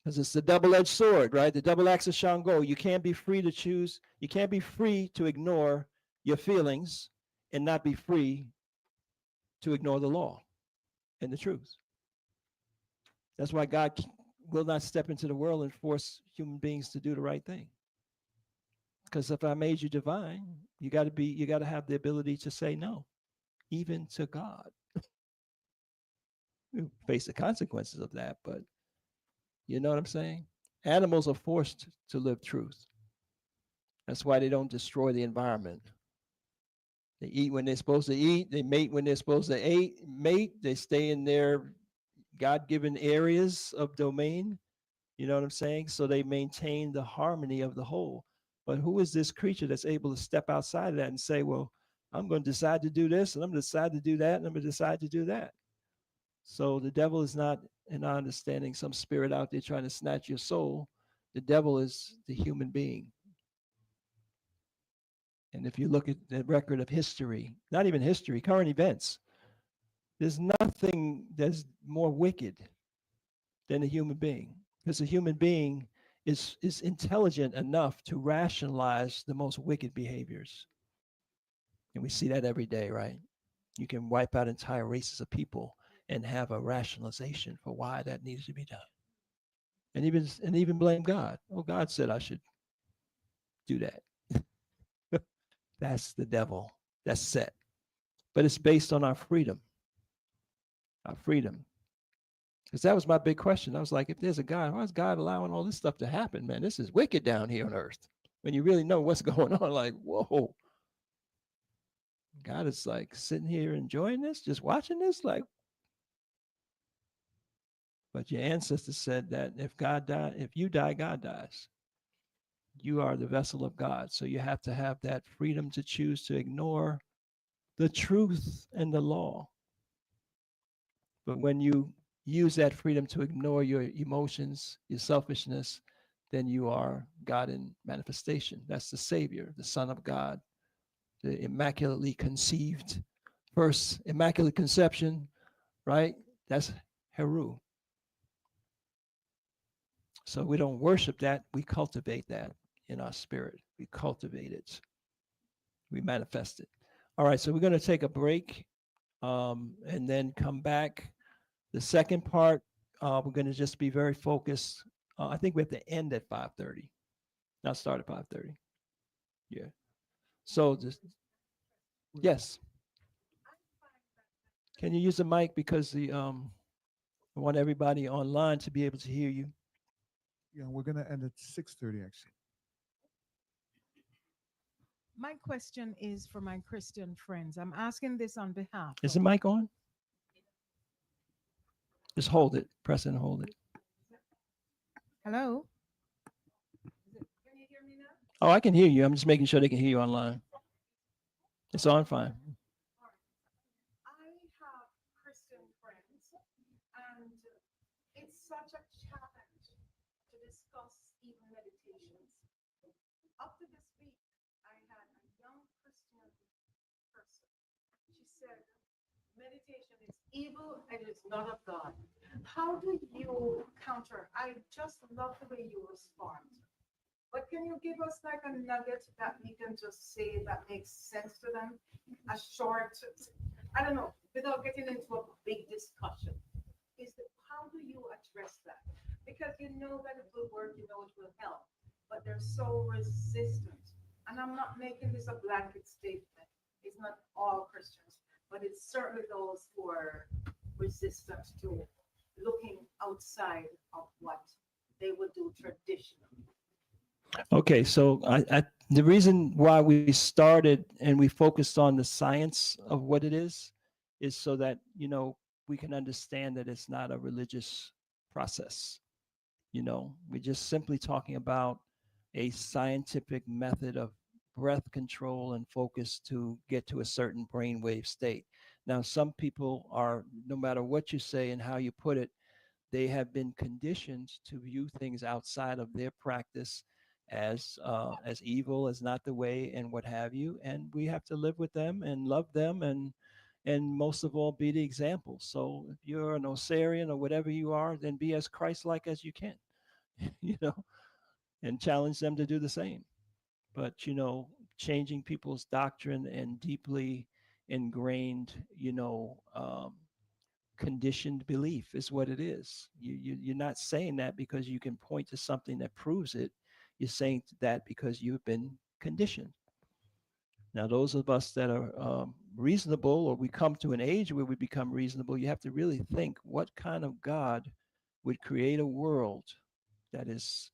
B: Because it's the double-edged sword, right? The double axe of Shango. You can't be free to choose. You can't be free to ignore your feelings and not be free to ignore the law and the truth. That's why God will not step into the world and force human beings to do the right thing. Because if I made you divine, you got to have the ability to say no, even to God. You face the consequences of that, but you know what I'm saying? Animals are forced to live truth. That's why they don't destroy the environment. They eat when they're supposed to eat. They mate when they're supposed to mate. They stay in their God-given areas of domain. You know what I'm saying? So they maintain the harmony of the whole. But who is this creature that's able to step outside of that and say, well, I'm going to decide to do this, and I'm going to decide to do that, and I'm going to decide to do that. So the devil is not, in our understanding, some spirit out there trying to snatch your soul. The devil is the human being. And if you look at the record of history, not even history, current events, there's nothing that's more wicked than a human being. Because a human being is intelligent enough to rationalize the most wicked behaviors. And we see that every day, right? You can wipe out entire races of people and have a rationalization for why that needs to be done. And even blame God. Oh, God said I should do that. That's the devil. That's set. But it's based on our freedom. Our freedom. Because that was my big question. I was like, if there's a God, why is God allowing all this stuff to happen, man? This is wicked down here on earth. When you really know what's going on, like, whoa. God is like sitting here enjoying this, just watching this, like. But your ancestors said that if you die, God dies. You are the vessel of God. So you have to have that freedom to choose to ignore the truth and the law. But when you use that freedom to ignore your emotions, your selfishness, then you are God in manifestation. That's the Savior, the Son of God, the immaculately conceived, first immaculate conception, right? That's Heru. So we don't worship that, we cultivate that in our spirit. We cultivate it. We manifest it. All right, so we're going to take a break and then come back. The second part, we're going to just be very focused. I think we have to end at 5:30, not start at 5:30. Yeah. So yes. Can you use the mic because I want everybody online to be able to hear you.
A: Yeah, we're gonna end at 6:30 actually.
C: My question is for my Christian friends. I'm asking this on behalf.
B: Is the mic on? Just hold it. Press and hold it.
C: Hello?
B: Can you hear me now? Oh, I can hear you. I'm just making sure they can hear you online. It's on fine.
C: I have Christian friends, and it's such a challenge to discuss even meditations. Up to this week, I had a young Christian person. She said, meditation is evil and it's not of God. How do you counter? I just love the way you respond. But can you give us like a nugget that we can just say that makes sense to them? A short, I don't know, without getting into a big discussion. How do you address that? Because you know that it will work, you know it will help, but they're so resistant. And I'm not making this a blanket statement. It's not all Christians, but it's certainly those who are resistant to looking outside of what they would do traditionally.
B: Okay, so the reason why we started and we focused on the science of what it is so that we can understand that it's not a religious process. We're just simply talking about a scientific method of breath control and focus to get to a certain brainwave state. Now, some people are, no matter what you say and how you put it, they have been conditioned to view things outside of their practice as evil, as not the way, and what have you. And we have to live with them and love them and and most of all, be the example. So if you're an Osarian or whatever you are, then be as Christ-like as you can, you know, and challenge them to do the same. But, you know, changing people's doctrine and deeply ingrained, conditioned belief is what it is. You're not saying that because you can point to something that proves it. You're saying that because you've been conditioned. Now, those of us that are reasonable, or we come to an age where we become reasonable, you have to really think, what kind of God would create a world that is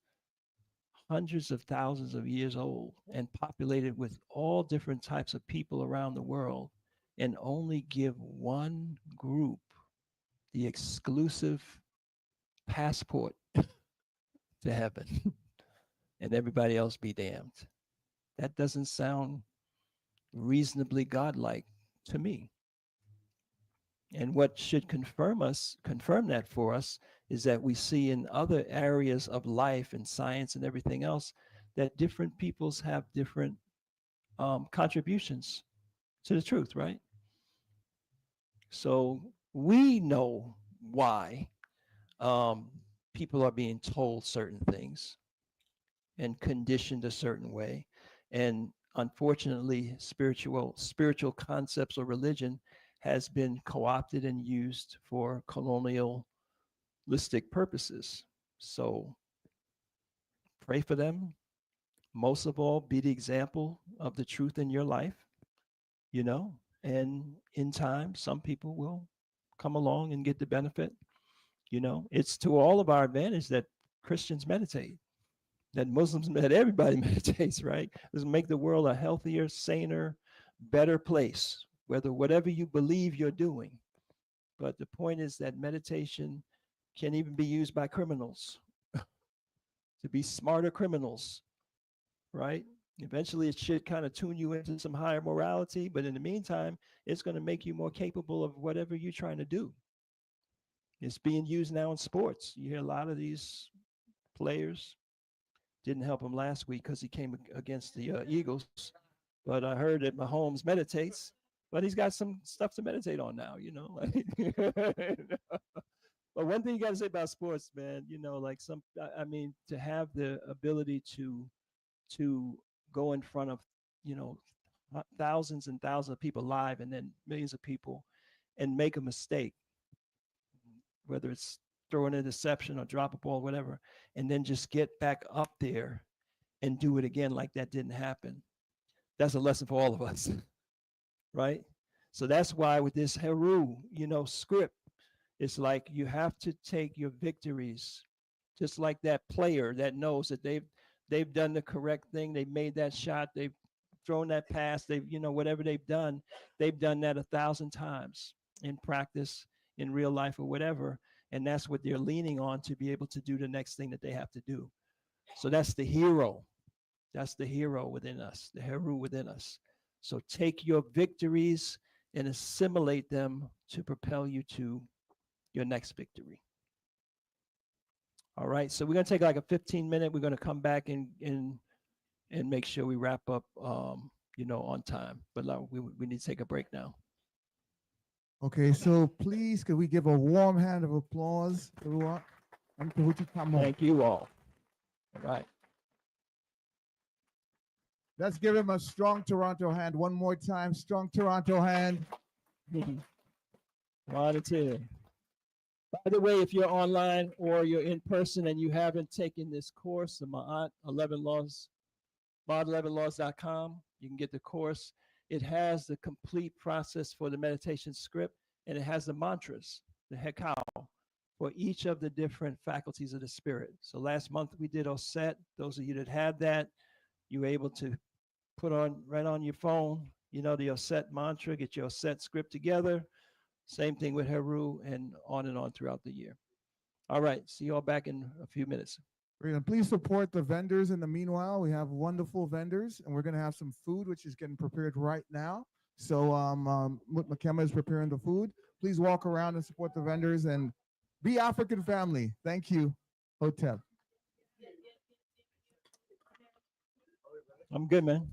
B: hundreds of thousands of years old and populated with all different types of people around the world, and only give one group the exclusive passport to heaven and everybody else be damned? That doesn't sound reasonably godlike to me. And what should confirm that for us, is that we see in other areas of life and science and everything else that different peoples have different contributions to the truth, right? So we know why people are being told certain things and conditioned a certain way. And unfortunately, spiritual concepts or religion has been co-opted and used for colonialistic purposes. So pray for them. Most of all, be the example of the truth in your life, and in time, some people will come along and get the benefit. It's to all of our advantage that Christians meditate, that Muslims, that everybody meditates, right? Let's make the world a healthier, saner, better place, whatever you believe you're doing. But the point is that meditation can even be used by criminals to be smarter criminals, right? Eventually, it should kind of tune you into some higher morality, but in the meantime, it's going to make you more capable of whatever you're trying to do. It's being used now in sports. You hear a lot of these players. Didn't help him last week because he came against the Eagles. But I heard that Mahomes meditates, but he's got some stuff to meditate on now, But one thing you got to say about sports, man, to have the ability to go in front of, thousands and thousands of people live, and then millions of people, and make a mistake, whether it's throw an interception or drop a ball, whatever, and then just get back up there and do it again like that didn't happen. That's a lesson for all of us, right? So that's why with this Heru, script, it's like you have to take your victories, just like that player that knows that they've done the correct thing, they made that shot, they've thrown that pass, they've whatever they've done that 1,000 times in practice, in real life or whatever, and that's what they're leaning on to be able to do the next thing that they have to do. So that's the hero. That's the hero within us, the Heru within us. So take your victories and assimilate them to propel you to your next victory. All right, so we're going to take like a 15-minute. We're going to come back and make sure we wrap up, on time. But we need to take a break now.
A: Okay, so please, could we give a warm hand of applause to
B: Thank you all. All right.
A: Let's give him a strong Toronto hand one more time. Strong Toronto hand.
B: 1 to 10. By the way, if you're online or you're in person and you haven't taken this course, the Ma'at 11 Laws, mod11laws.com, you can get the course. It has the complete process for the meditation script, and it has the mantras, the Hekau, for each of the different faculties of the spirit. So last month we did Auset. Those of you that had that, you were able to put on right on your phone, the Auset mantra, get your Auset script together. Same thing with Heru, and on throughout the year. All right, see you all back in a few minutes.
A: Please support the vendors in the meanwhile. We have wonderful vendors, and we're going to have some food, which is getting prepared right now. So Makema is preparing the food. Please walk around and support the vendors, and be African family. Thank you, Hotel.
B: I'm good, man.